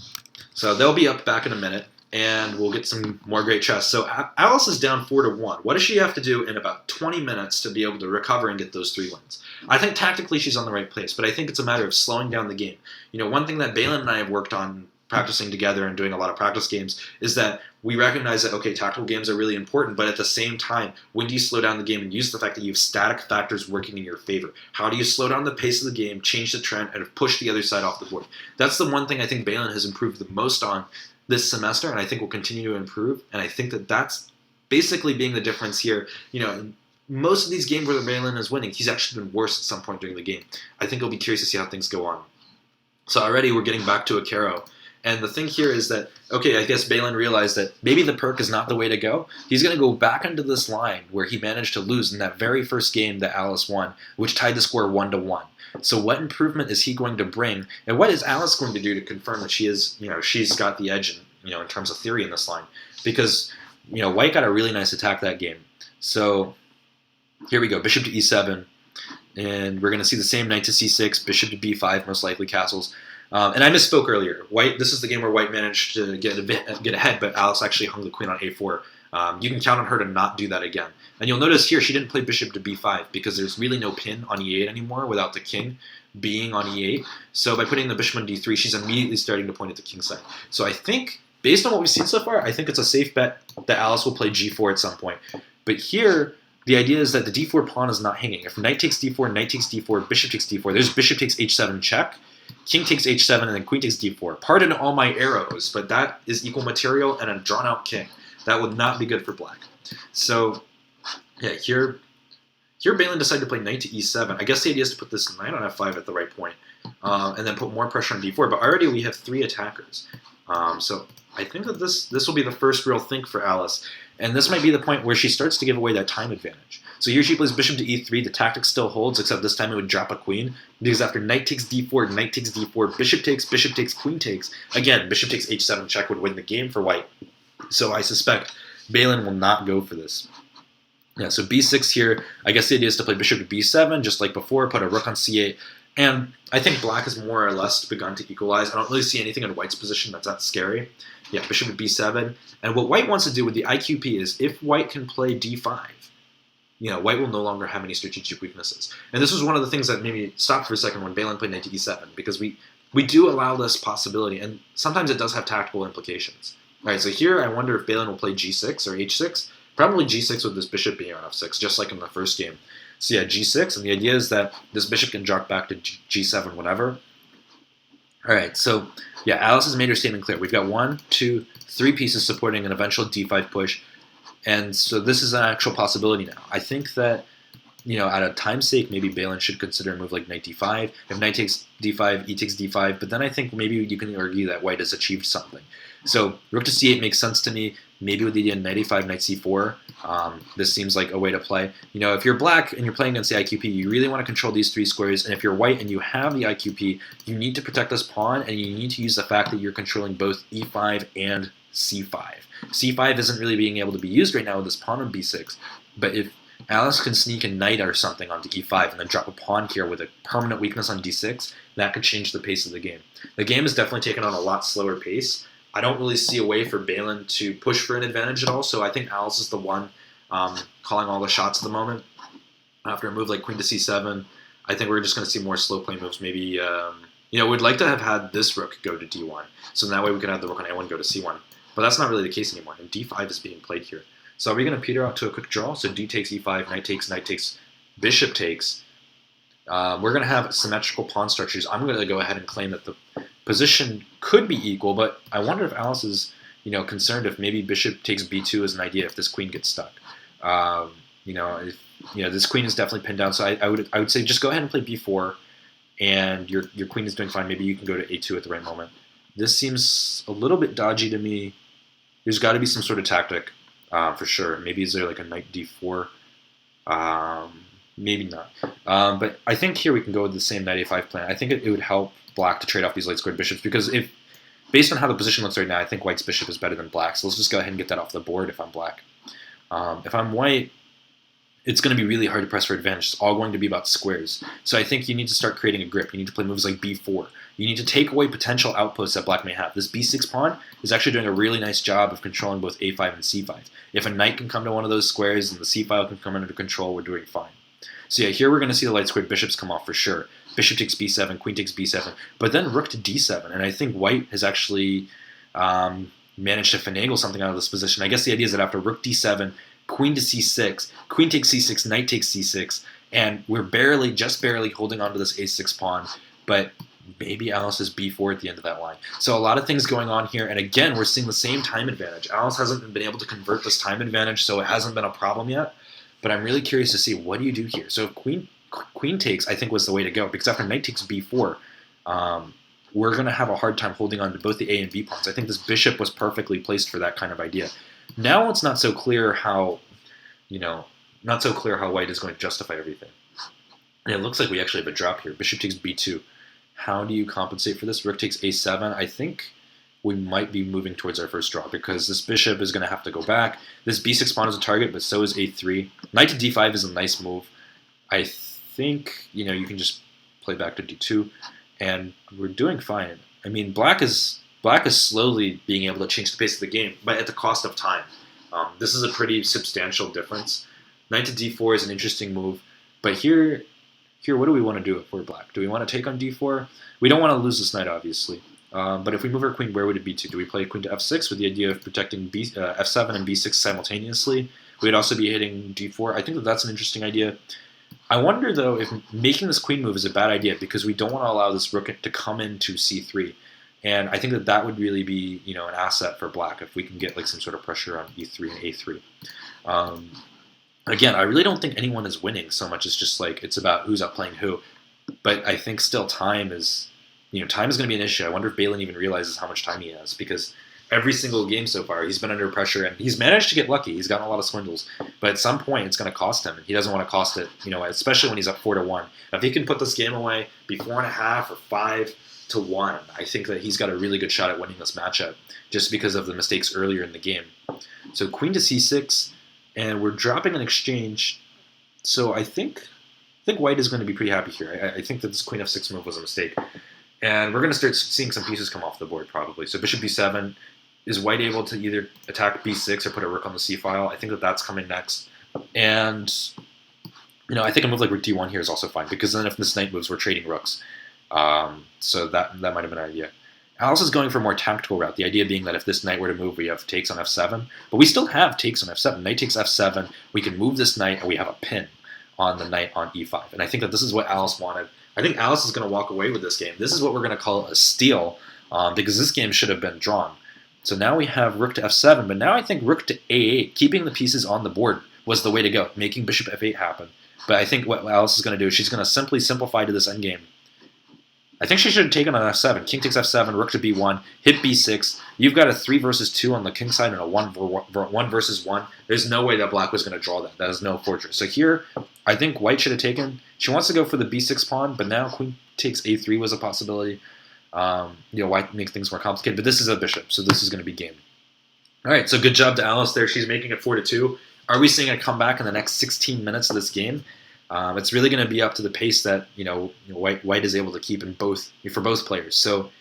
So they'll be up back in a minute, and we'll get some more great chess. So Alice is down 4-1. What does she have to do in about 20 minutes to be able to recover and get those 3 wins? I think tactically she's on the right place, but I think it's a matter of slowing down the game. One thing that Beilin and I have worked on practicing together and doing a lot of practice games, is that we recognize that, okay, tactical games are really important, but at the same time, when do you slow down the game and use the fact that you have static factors working in your favor? How do you slow down the pace of the game, change the trend, and push the other side off the board? That's the one thing I think Beilin has improved the most on this semester, and I think will continue to improve, and I think that that's basically being the difference here. Most of these games where the Beilin is winning, he's actually been worse at some point during the game. I think it'll be curious to see how things go on. So already we're getting back to a Caro. And the thing here is that, okay, I guess Beilin realized that maybe the perk is not the way to go. He's going to go back into this line where he managed to lose in that very first game that Alice won, which tied the score 1-1. So what improvement is he going to bring? And what is Alice going to do to confirm that she's got the edge in terms of theory in this line? Because, White got a really nice attack that game. So here we go, bishop to e7. And we're going to see the same knight to c6, bishop to b5, most likely castles. And I misspoke earlier. This is the game where White managed to get ahead, but Alice actually hung the queen on a4. You can count on her to not do that again. And you'll notice here she didn't play bishop to b5 because there's really no pin on e8 anymore without the king being on e8. So by putting the bishop on d3, she's immediately starting to point at the king side. So I think, based on what we've seen so far, I think it's a safe bet that Alice will play g4 at some point. But here, the idea is that the d4 pawn is not hanging. If knight takes d4, knight takes d4, bishop takes d4, there's bishop takes h7 check. King takes h7, and then queen takes d4. Pardon all my arrows, but that is equal material and a drawn-out king. That would not be good for black. So, yeah, here Beilin decided to play knight to e7. I guess the idea is to put this knight on f5 at the right point, and then put more pressure on d4. But already we have 3 attackers. So I think that this will be the first real think for Alice. And this might be the point where she starts to give away that time advantage. So here she plays bishop to e3. The tactic still holds, except this time it would drop a queen. Because after knight takes d4, knight takes d4, bishop takes, queen takes. Again, bishop takes h7 check would win the game for White. So I suspect Beilin will not go for this. Yeah, so b6 here. I guess the idea is to play bishop to b7, just like before, put a rook on c8. And I think black has more or less begun to equalize. I don't really see anything in White's position that's that scary. Yeah, bishop to b7. And what White wants to do with the IQP is if White can play d5, White will no longer have any strategic weaknesses. And this was one of the things that made me stop for a second when Beilin played knight to e7, because we do allow this possibility, and sometimes it does have tactical implications. All right, so here I wonder if Beilin will play g6 or h6. Probably g6 with this bishop being on f6, just like in the first game. So yeah, g6, and the idea is that this bishop can jog back to g7 whenever. All right, so yeah, Alice has made her statement clear. We've got 1, 2, 3 pieces supporting an eventual d5 push, and so this is an actual possibility now. I think that, at a time's sake, maybe Beilin should consider a move like knight d5. If knight takes d5, e takes d5, but then I think maybe you can argue that White has achieved something. So rook to c8 makes sense to me. Maybe with the idea knight a5, knight c4, this seems like a way to play. If you're black and you're playing against the IQP, you really want to control these 3 squares. And if you're white and you have the IQP, you need to protect this pawn, and you need to use the fact that you're controlling both e5 and c5. c5 isn't really being able to be used right now with this pawn on b6, but if Alice can sneak a knight or something onto e5 and then drop a pawn here with a permanent weakness on d6, that could change the pace of the game. The game is definitely taken on a lot slower pace. I don't really see a way for Beilin to push for an advantage at all, so I think Alice is the one calling all the shots at the moment. After a move like queen to c7, I think we're just going to see more slow play moves. Maybe, we'd like to have had this rook go to d1, so that way we could have the rook on a1 go to c1. But that's not really the case anymore, and d5 is being played here. So are we going to peter out to a quick draw? So d takes e5, knight takes, bishop takes. We're going to have symmetrical pawn structures. I'm going to go ahead and claim that the position could be equal, but I wonder if Alice is, concerned if maybe bishop takes b2 as an idea if this queen gets stuck. This queen is definitely pinned down, so I would say just go ahead and play b4, and your queen is doing fine. Maybe you can go to a2 at the right moment. This seems a little bit dodgy to me. There's got to be some sort of tactic for sure. Maybe is there like a knight d4? Maybe not. But I think here we can go with the same knight a5 plan. I think it would help black to trade off these light squared bishops, because based on how the position looks right now, I think white's bishop is better than black. So let's just go ahead and get that off the board if I'm black. If I'm white, it's going to be really hard to press for advantage. It's all going to be about squares. So I think you need to start creating a grip. You need to play moves like b4. You need to take away potential outposts that black may have. This b6 pawn is actually doing a really nice job of controlling both a5 and c5. If a knight can come to one of those squares and the c file can come under control, we're doing fine. So yeah, here we're going to see the light squared bishops come off for sure. Bishop takes b7, queen takes b7, but then rook to d7, and I think white has actually managed to finagle something out of this position. I guess the idea is that after rook d7, queen to c6, queen takes c6, knight takes c6, and we're just barely holding on to this a6 pawn, but maybe Alice is b4 at the end of that line. So a lot of things going on here, and again, we're seeing the same time advantage. Alice hasn't been able to convert this time advantage, so it hasn't been a problem yet, but I'm really curious to see, what do you do here? So if queen takes, I think, was the way to go, because after knight takes b4, we're going to have a hard time holding on to both the a and b pawns. I think this bishop was perfectly placed for that kind of idea. Now it's not so clear how, white is going to justify everything. And it looks like we actually have a drop here. Bishop takes b2. How do you compensate for this? Rook takes a7. I think we might be moving towards our first draw, because this bishop is going to have to go back. This b6 pawn is a target, but so is a3. Knight to d5 is a nice move. I think, you can just play back to d2, and we're doing fine. I mean, black is slowly being able to change the pace of the game, but at the cost of time. This is a pretty substantial difference. Knight to d4 is an interesting move, but here, what do we want to do if we're black? Do we want to take on d4? We don't want to lose this knight, obviously. But if we move our queen, where would it be to? Do we play queen to f6 with the idea of protecting f7 and b6 simultaneously? We'd also be hitting d4. I think that's an interesting idea. I wonder, though, if making this queen move is a bad idea, because we don't want to allow this rook to come into c3. And I think that would really be, an asset for black if we can get some sort of pressure on e3 and a3. Again, I really don't think anyone is winning so much. It's just it's about who's outplaying who. But I think still time is going to be an issue. I wonder if Beilin even realizes how much time he has, because every single game so far, he's been under pressure, and he's managed to get lucky. He's gotten a lot of swindles. But at some point, it's going to cost him, and he doesn't want to cost it, especially when he's up 4-1. If he can put this game away, be 4.5 or 5-1, I think that he's got a really good shot at winning this matchup, just because of the mistakes earlier in the game. So queen to c6, and we're dropping an exchange. So I think white is going to be pretty happy here. I think that this queen f6 move was a mistake. And we're going to start seeing some pieces come off the board, probably. So bishop b7, is white able to either attack b6 or put a rook on the c file? I think that's coming next. And, I think a move like rook d1 here is also fine, because then if this knight moves, we're trading rooks. So that might have been an idea. Alice is going for a more tactical route, the idea being that if this knight were to move, we have takes on f7. But we still have takes on f7. Knight takes f7, we can move this knight, and we have a pin on the knight on e5. And I think that this is what Alice wanted. I think Alice is going to walk away with this game. This is what we're going to call a steal, because this game should have been drawn. So now we have rook to f7, but now I think rook to a8, keeping the pieces on the board, was the way to go, making bishop f8 happen. But I think what Alice is going to do is she's going to simply simplify to this endgame. I think she should have taken on f7. King takes f7, rook to b1, hit b6. You've got a 3 versus 2 on the king side and a 1 versus 1. There's no way that black was going to draw that. That is no fortress. So here, I think white should have taken. She wants to go for the b6 pawn, but now queen takes a3 was a possibility. White makes things more complicated, but this is a bishop, so this is going to be game. All right, so good job to Alice there. She's making it 4-2. Are we seeing a comeback in the next 16 minutes of this game? It's really going to be up to the pace that white is able to keep for both players. So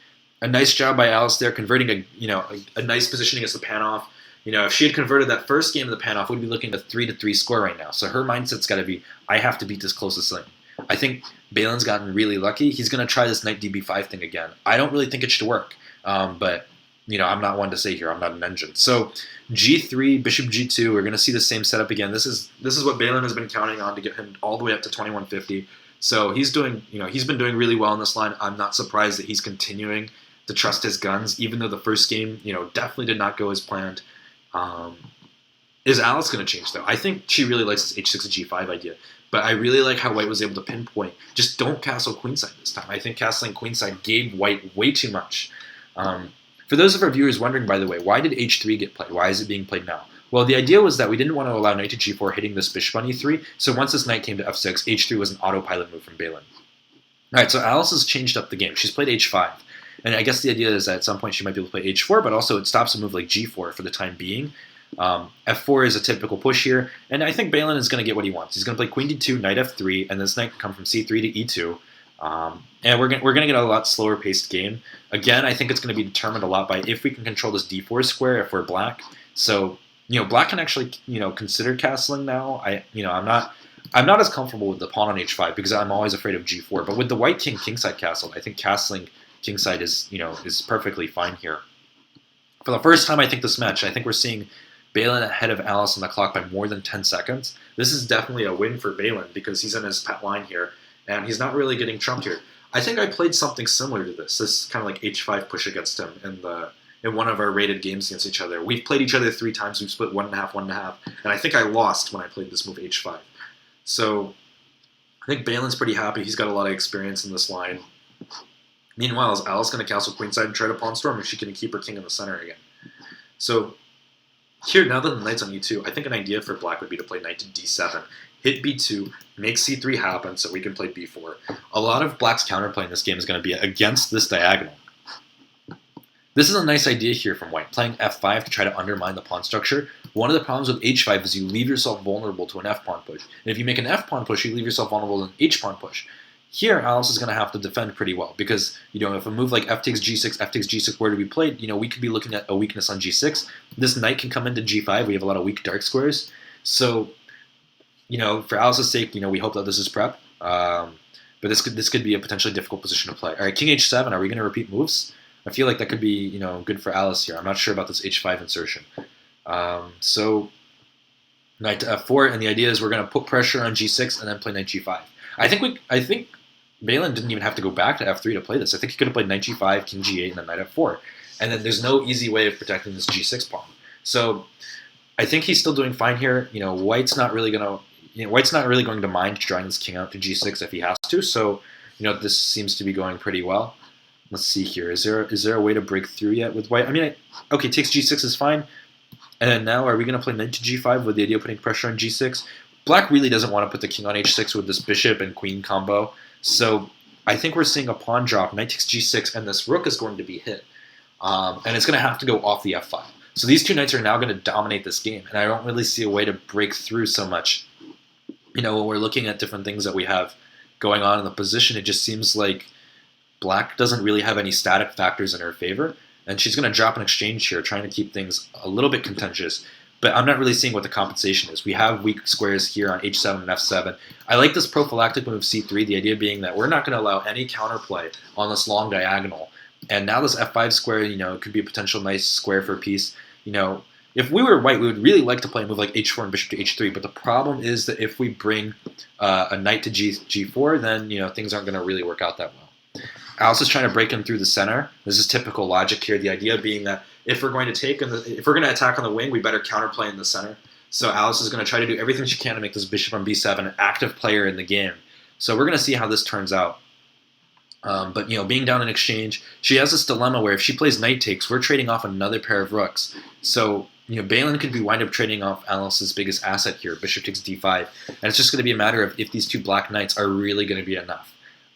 a nice job by Alice there, converting a nice position against the Panoff. If she had converted that first game of the Panoff, we'd be looking at a 3-3 score right now. So her mindset's got to be, I have to beat this closest thing. I think Beilin's gotten really lucky. He's going to try this knight db5 thing again. I don't really think it should work, but I'm not one to say here. I'm not an engine. So g3, bishop g2. We're going to see the same setup again. This is what Beilin has been counting on to get him all the way up to 2150. So he's doing, he's been doing really well in this line. I'm not surprised that he's continuing to trust his guns, even though the first game, definitely did not go as planned. Is Alice going to change though? I think she really likes this h6 g5 idea. But I really like how white was able to pinpoint. Just don't castle queenside this time. I think castling queenside gave white way too much. For those of our viewers wondering, by the way, why did h3 get played? Why is it being played now? Well, the idea was that we didn't want to allow knight to g4 hitting this bishop on e3, so once this knight came to f6, h3 was an autopilot move from Beilin. Alright, so Alice has changed up the game. She's played h5. And I guess the idea is that at some point she might be able to play h4, but also it stops a move like g4 for the time being. F4 is a typical push here, and I think Beilin is going to get what he wants. He's going to play queen d2, knight f3, and this knight can come from c3 to e2. And we're going to get a lot slower paced game. Again, I think it's going to be determined a lot by if we can control this d4 square if we're black. So, black can actually, consider castling now. I'm not I'm not as comfortable with the pawn on h5 because I'm always afraid of g4. But with the white king kingside castle, I think castling kingside is perfectly fine here. For the first time, I think this match, I think we're seeing Beilin ahead of Alice on the clock by more than 10 seconds. This is definitely a win for Beilin because he's in his pet line here, and he's not really getting trumped here. I think I played something similar to this. This kind of like h5 push against him in one of our rated games against each other. We've played each other 3 times. We've split 1.5, 1.5, and I think I lost when I played this move h5. So I think Beilin's pretty happy. He's got a lot of experience in this line. Meanwhile, is Alice going to castle queenside and try to pawn storm, or is she going to keep her king in the center again? So here, now that the knight's on e2, I think an idea for black would be to play knight to d7, hit b2, make c3 happen so we can play b4. A lot of black's counterplay in this game is going to be against this diagonal. This is a nice idea here from white, playing f5 to try to undermine the pawn structure. One of the problems with h5 is you leave yourself vulnerable to an f-pawn push. And if you make an f-pawn push, you leave yourself vulnerable to an h-pawn push. Here, Alice is going to have to defend pretty well because, if a move like f takes g6 were to be played, we could be looking at a weakness on g6. This knight can come into g5. We have a lot of weak dark squares. So, for Alice's sake, we hope that this is prep. But this could be a potentially difficult position to play. All right, king h7. Are we going to repeat moves? I feel like that could be, good for Alice here. I'm not sure about this h5 insertion. So, knight to f4, and the idea is we're going to put pressure on g6 and then play knight g5. I think Beilin didn't even have to go back to f3 to play this. I think he could have played knight g5, king g8, and then knight f4. And then there's no easy way of protecting this g6 pawn. So I think he's still doing fine here. White's not really going to mind drawing this king out to g6 if he has to. So this seems to be going pretty well. Let's see here. Is there a way to break through yet with white? Okay, takes g6 is fine. And then now, are we going to play knight to g5 with the idea of putting pressure on g6? Black really doesn't want to put the king on h6 with this bishop and queen combo. So I think we're seeing a pawn drop, knight takes g6, and this rook is going to be hit. And it's going to have to go off the f file. So these two knights are now going to dominate this game, and I don't really see a way to break through so much. When we're looking at different things that we have going on in the position, it just seems like black doesn't really have any static factors in her favor, and she's going to drop an exchange here, trying to keep things a little bit contentious. But I'm not really seeing what the compensation is. We have weak squares here on h7 and f7. I like this prophylactic move c3, the idea being that we're not going to allow any counterplay on this long diagonal. And now this f5 square, could be a potential nice square for peace. If we were white, we would really like to play a move like h4 and bishop to h3. But the problem is that if we bring a knight to g4, then things aren't going to really work out that well. Alice is trying to break in through the center. This is typical logic here. The idea being that if we're going to attack on the wing, we better counterplay in the center. So Alice is going to try to do everything she can to make this bishop on b7 an active player in the game. So we're going to see how this turns out. But being down in exchange, she has this dilemma where if she plays knight takes, we're trading off another pair of rooks. So Beilin could be wind up trading off Alice's biggest asset here, bishop takes d5, and it's just going to be a matter of if these two black knights are really going to be enough.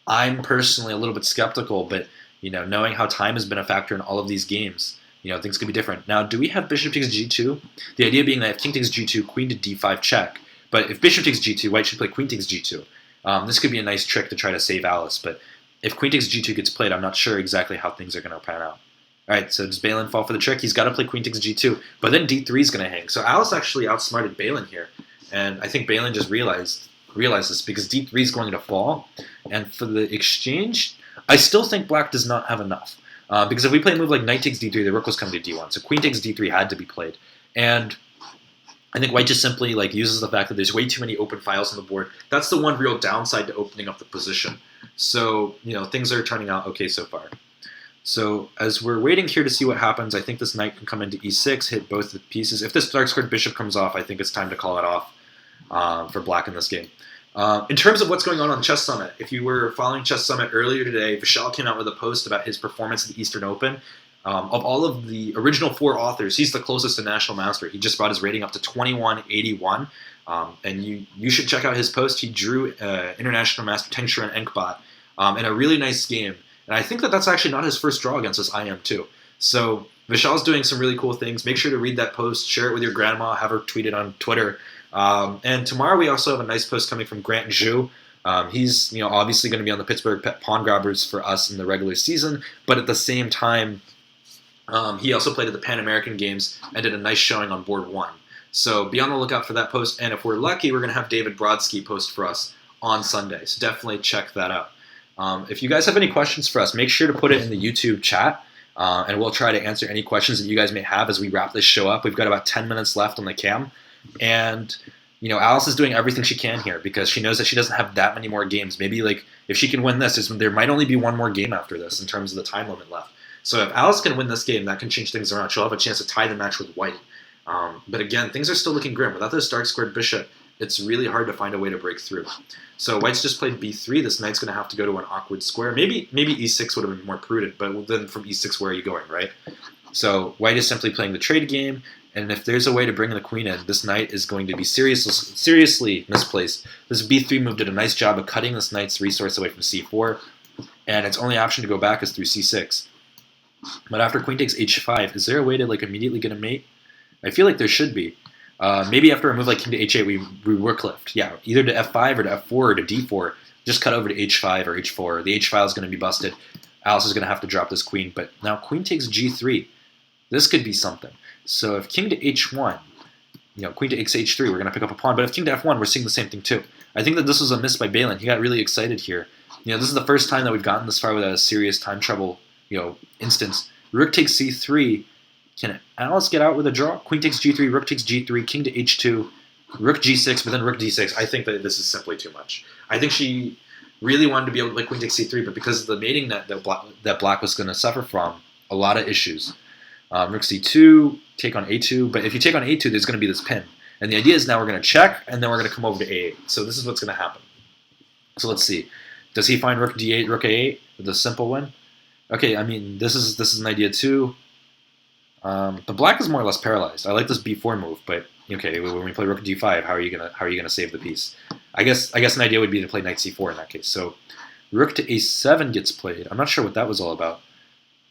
I'm personally a little bit skeptical, but knowing how time has been a factor in all of these games, things could be different. Now, do we have bishop takes g2? The idea being that if king takes g2, queen to d5 check. But if bishop takes g2, white should play queen takes g2. This could be a nice trick to try to save Alice, but if queen takes g2 gets played, I'm not sure exactly how things are going to pan out. All right, so does Beilin fall for the trick? He's got to play queen takes g2, but then d3 is going to hang. So Alice actually outsmarted Beilin here, and I think Beilin just realized this because d3 is going to fall. And for the exchange, I still think black does not have enough. Because if we play a move like knight takes d3, the rook was coming to d1. So queen takes d3 had to be played. And I think white just simply uses the fact that there's way too many open files on the board. That's the one real downside to opening up the position. So, things are turning out okay so far. So as we're waiting here to see what happens, I think this knight can come into e6, hit both the pieces. If this dark squared bishop comes off, I think it's time to call it off for black in this game. In terms of what's going on Chess Summit, if you were following Chess Summit earlier today, Vishal came out with a post about his performance at the Eastern Open. Of all of the original 4 authors, he's the closest to National Master. He just brought his rating up to 2181. And you should check out his post. He drew International Master Tengshuren Enkbot in a really nice game. And I think that's actually not his first draw against us IM2. So Vishal's doing some really cool things. Make sure to read that post, share it with your grandma, have her tweet it on Twitter. And tomorrow we also have a nice post coming from Grant Zhu. He's obviously going to be on the Pittsburgh Pet Pawn Grabbers for us in the regular season, but at the same time, he also played at the Pan American Games and did a nice showing on board 1. So be on the lookout for that post. And if we're lucky, we're going to have David Brodsky post for us on Sunday. So definitely check that out. If you guys have any questions for us, make sure to put it in the YouTube chat. And we'll try to answer any questions that you guys may have as we wrap this show up. We've got about 10 minutes left on the cam. And, Alice is doing everything she can here because she knows that she doesn't have that many more games. Maybe, if she can win this, there might only be one more game after this in terms of the time limit left. So if Alice can win this game, that can change things around. She'll have a chance to tie the match with White. But again, things are still looking grim. Without this dark squared bishop, it's really hard to find a way to break through. So White's just played b3. This knight's going to have to go to an awkward square. Maybe e6 would have been more prudent, but then from e6, where are you going, right? So White is simply playing the trade game, and if there's a way to bring the queen in, this knight is going to be seriously misplaced. This b3 move did a nice job of cutting this knight's resource away from c4, and its only option to go back is through c6. But after queen takes h5, is there a way to immediately get a mate? I feel like there should be. Maybe after a move like king to h8, we rook lift. Yeah, either to f5 or to f4 or to d4. Just cut over to h5 or h4. The h file is going to be busted. Alice is going to have to drop this queen. But now queen takes g3. This could be something. So if king to h1, queen to h3, we're going to pick up a pawn. But if king to f1, we're seeing the same thing too. I think that this was a miss by Beilin. He got really excited here. This is the first time that we've gotten this far without a serious time trouble, instance. Rook takes c3. Can Alice get out with a draw? Queen takes g3, rook takes g3, king to h2, rook g6, but then rook d6. I think that this is simply too much. I think she really wanted to be able to play queen takes c3, but because of the mating net that black was going to suffer from, a lot of issues. Rook c2, take on a2, but if you take on a2, there's going to be this pin. And the idea is now we're going to check, and then we're going to come over to a8. So this is what's going to happen. So let's see. Does he find rook d8, rook a8 with a simple win? Okay, I mean, this is an idea too. The black is more or less paralyzed. I like this b4 move, but okay, when we play rook d5, how are you gonna save the piece? I guess an idea would be to play knight c4 in that case. So rook to a7 gets played. I'm not sure what that was all about,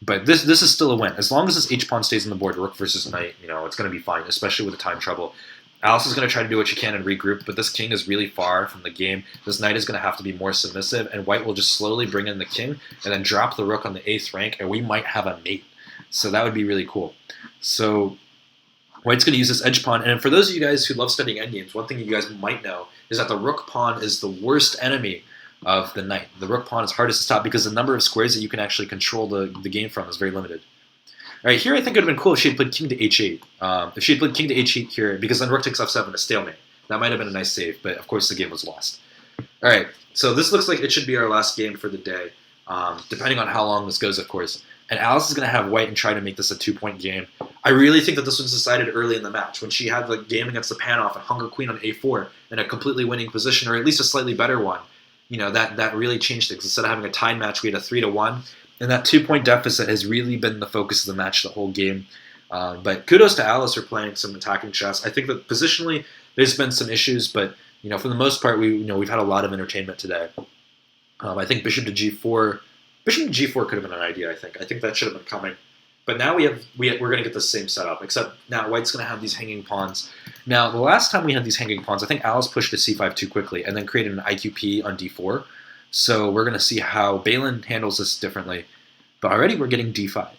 but this is still a win as long as this h pawn stays on the board. Rook versus knight, it's gonna be fine, especially with the time trouble. Alice is going to try to do what she can and regroup, but this king is really far from the game. This knight is going to have to be more submissive, and White will just slowly bring in the king and then drop the rook on the 8th rank, and we might have a mate. So that would be really cool. So White's going to use this edge pawn, and for those of you guys who love studying endgames, one thing you guys might know is that the rook pawn is the worst enemy of the knight. The rook pawn is hardest to stop because the number of squares that you can actually control the game from is very limited. All right, here I think it would have been cool if she had played king to h8. If she had played king to h8 here, because then rook takes f7, a stalemate. That might have been a nice save, but of course the game was lost. All right, so this looks like it should be our last game for the day, depending on how long this goes, of course. And Alice is going to have White and try to make this a 2-point game. I really think that this was decided early in the match, when she had the game against the Panoff and hung her queen on a4 in a completely winning position, or at least a slightly better one. That really changed things. Instead of having a tied match, we had a 3-1. And that 2-point deficit has really been the focus of the match the whole game. But kudos to Alice for playing some attacking chess. I think that positionally there's been some issues, but for the most part we've had a lot of entertainment today. I think bishop to g4 could have been an idea. I think that should have been coming. But now we're going to get the same setup, except now White's going to have these hanging pawns. Now the last time we had these hanging pawns, I think Alice pushed to c5 too quickly and then created an IQP on d4. So we're going to see how Beilin handles this differently. But already we're getting d5.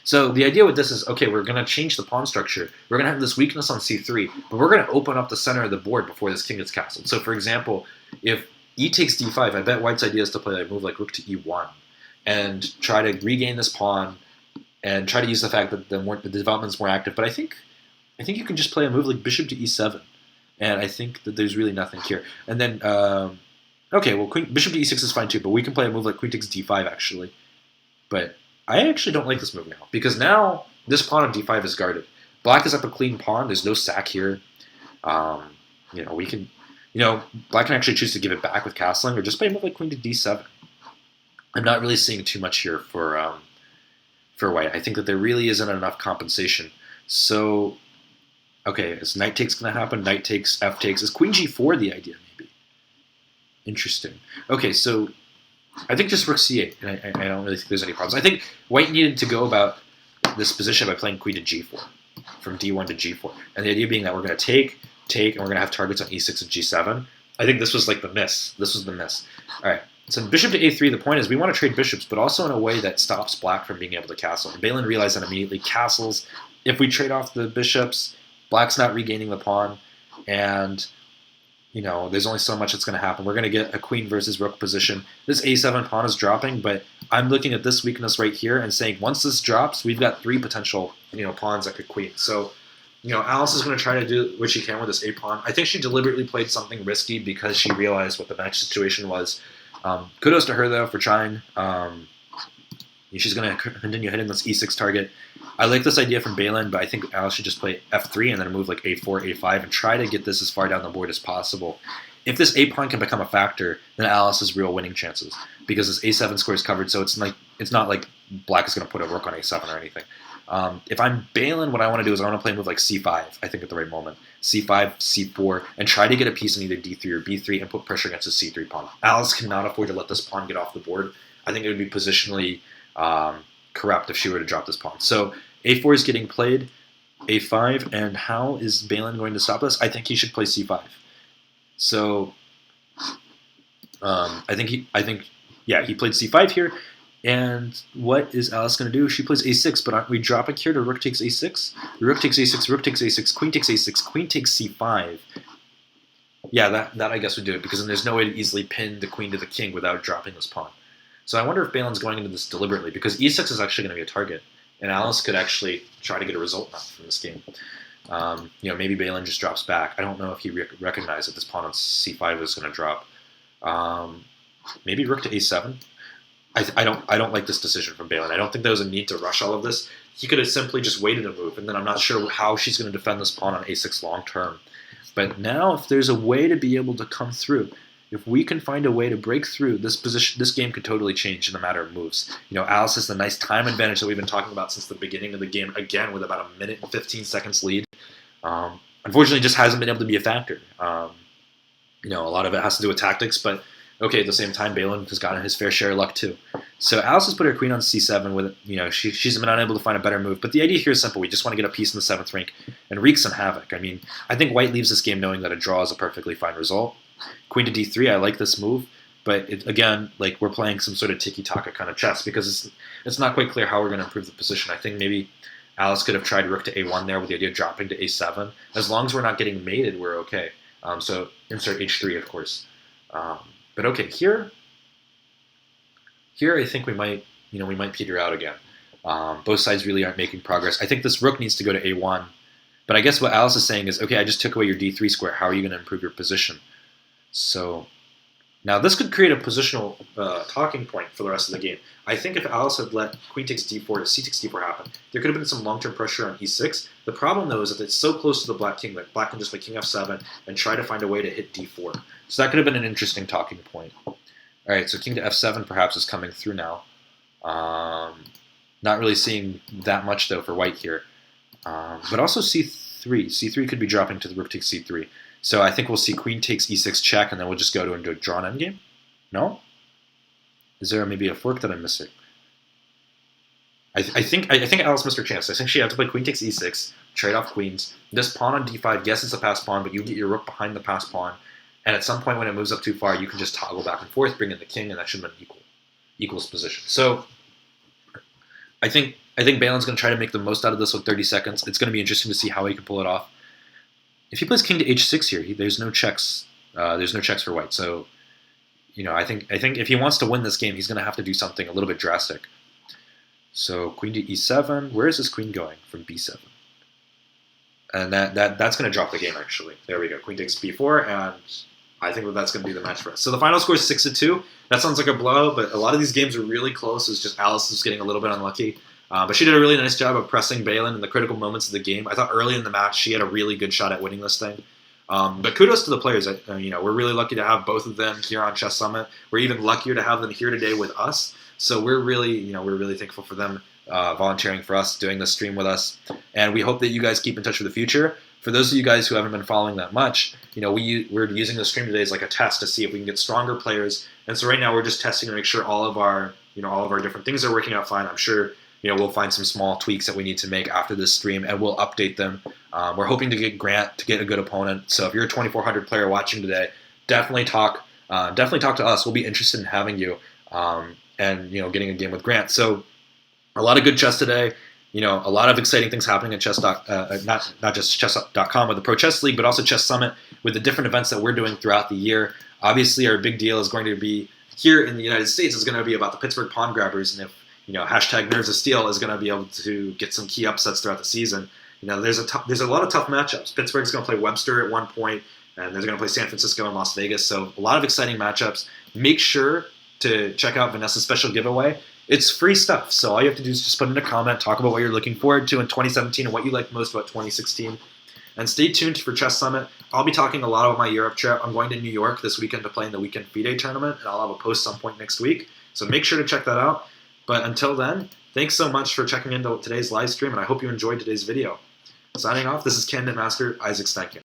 So the idea with this is, okay, we're going to change the pawn structure. We're going to have this weakness on c3, but we're going to open up the center of the board before this king gets castled. So for example, if e takes d5, I bet White's idea is to play a move like rook to e1 and try to regain this pawn and try to use the fact that the development's more active. But I think you can just play a move like bishop to e7. And I think that there's really nothing here. And then... okay, well, bishop to e6 is fine too, but we can play a move like queen takes d5, actually. But I actually don't like this move now, because now this pawn on d5 is guarded. Black is up a clean pawn. There's no sack here. We can... black can actually choose to give it back with castling, or just play a move like queen to d7. I'm not really seeing too much here for White. I think that there really isn't enough compensation. So, okay, is knight takes going to happen? Knight takes, f takes. Is queen g4 the idea? Interesting. Okay, so I think just rook c8, and I don't really think there's any problems. I think White needed to go about this position by playing queen to g4, from d1 to g4. And the idea being that we're going to take, and we're going to have targets on e6 and g7. I think this was like the miss. This was the miss. All right, so bishop to a3, the point is we want to trade bishops, but also in a way that stops black from being able to castle. And Beilin realized that immediately castles. If we trade off the bishops, Black's not regaining the pawn, and there's only so much that's going to happen. We're going to get a queen versus rook position. This a7 pawn is dropping, but I'm looking at this weakness right here and saying once this drops, we've got 3 potential pawns that could queen. So Alice is going to try to do what she can with this a pawn. I think she deliberately played something risky because she realized what the match situation was. Kudos to her though for trying. She's going to continue hitting this e6 target. I like this idea from Beilin, but I think Alice should just play f3 and then move like a4, a5, and try to get this as far down the board as possible. If this a pawn can become a factor, then Alice has real winning chances because this a7 square is covered, so it's not like Black is going to put a rook on a7 or anything. If I'm Beilin, what I want to do is I want to play a move like c5, I think at the right moment. c5, c4, and try to get a piece in either d3 or b3 and put pressure against the c3 pawn. Alice cannot afford to let this pawn get off the board. I think it would be positionally corrupt if she were to drop this pawn. So a4 is getting played, a5, and how is Beilin going to stop this? I think he should play c5. So I think he played c5 here. And what is Alice going to do? She plays a6, but aren't we dropping here to rook takes a6? Rook takes a6, rook takes a6, queen takes a6, queen takes c5. Yeah, that I guess would do it, because then there's no way to easily pin the queen to the king without dropping this pawn. So I wonder if Beilin's going into this deliberately, because e6 is actually going to be a target, and Alice could actually try to get a result now from this game. Maybe Beilin just drops back. I don't know if he recognized that this pawn on c5 was going to drop. Maybe rook to a7. I don't like this decision from Beilin. I don't think there was a need to rush all of this. He could have simply just waited a move, and then I'm not sure how she's going to defend this pawn on a6 long term. But now, if there's a way to be able to come through, if we can find a way to break through this position, this game could totally change in a matter of moves. Alice has the nice time advantage that we've been talking about since the beginning of the game, again with about a minute and 15 seconds lead. Unfortunately, just hasn't been able to be a factor. A lot of it has to do with tactics, but okay, at the same time, Beilin has gotten his fair share of luck too. So Alice has put her queen on c7 with, she's been unable to find a better move. But the idea here is simple. We just want to get a piece in the 7th rank and wreak some havoc. I think White leaves this game knowing that a draw is a perfectly fine result. Queen to d3, I like this move. But again, we're playing some sort of tiki-taka kind of chess because it's not quite clear how we're going to improve the position. I think maybe Alice could have tried rook to a1 there with the idea of dropping to a7. As long as we're not getting mated, we're okay. So insert h3, of course. But okay, here I think we might peter out again. Both sides really aren't making progress. I think this rook needs to go to a1. But I guess what Alice is saying is, okay, I just took away your d3 square. How are you going to improve your position? So now this could create a positional talking point for the rest of the game. I think if Alice had let queen takes d4 to c takes d4 happen, there could have been some long-term pressure on e6. The problem, though, is that it's so close to the black king that Black can just play king f7 and try to find a way to hit d4. So that could have been an interesting talking point. All right, so king to f7 perhaps is coming through now. Not really seeing that much, though, for White here. But also c3. c3 could be dropping to the rook takes c3. So I think we'll see queen takes e6 check, and then we'll just go into a drawn endgame. No? Is there maybe a fork that I'm missing? I think Alice missed her chance. I think she had to play queen takes e6, trade off queens. This pawn on d5, yes, it's a passed pawn, but you get your rook behind the passed pawn. And at some point when it moves up too far, you can just toggle back and forth, bring in the king, and that should have been equals position. So I think Beilin's going to try to make the most out of this with 30 seconds. It's going to be interesting to see how he can pull it off. If he plays king to h6 here, there's no checks. There's no checks for White. So I think if he wants to win this game, he's going to have to do something a little bit drastic. So queen to e7. Where is this queen going from b7? And that's going to drop the game, actually. There we go. Queen takes b4, and I think that's going to be the match for us. So the final score is 6-2. That sounds like a blow, but a lot of these games are really close. It's just Alice is getting a little bit unlucky. But she did a really nice job of pressing Beilin in the critical moments of the game. I thought early in the match she had a really good shot at winning this thing. But kudos to the players. We're really lucky to have both of them here on Chess Summit. We're even luckier to have them here today with us. So we're really thankful for them volunteering for us, doing this stream with us. And we hope that you guys keep in touch for the future. For those of you guys who haven't been following that much, we're using the stream today as like a test to see if we can get stronger players. And so right now we're just testing to make sure all of our different things are working out fine. I'm sure we'll find some small tweaks that we need to make after this stream, and we'll update them. We're hoping to get Grant to get a good opponent. So if you're a 2400 player watching today, definitely talk to us. We'll be interested in having you and getting a game with Grant. So a lot of good chess today. a lot of exciting things happening at not just chess.com or the Pro Chess League, but also Chess Summit with the different events that we're doing throughout the year. Obviously, our big deal is going to be here in the United States is going to be about the Pittsburgh Pawn Grabbers, and if hashtag Nerves of Steel is going to be able to get some key upsets throughout the season. There's a lot of tough matchups. Pittsburgh's going to play Webster at one point, and they're going to play San Francisco and Las Vegas. So a lot of exciting matchups. Make sure to check out Vanessa's special giveaway. It's free stuff, so all you have to do is just put in a comment, talk about what you're looking forward to in 2017 and what you liked most about 2016. And stay tuned for Chess Summit. I'll be talking a lot about my Europe trip. I'm going to New York this weekend to play in the Weekend FIDE tournament, and I'll have a post some point next week. So make sure to check that out. But until then, thanks so much for checking into today's live stream, and I hope you enjoyed today's video. Signing off, this is Candidate Master Isaac Steinkamp.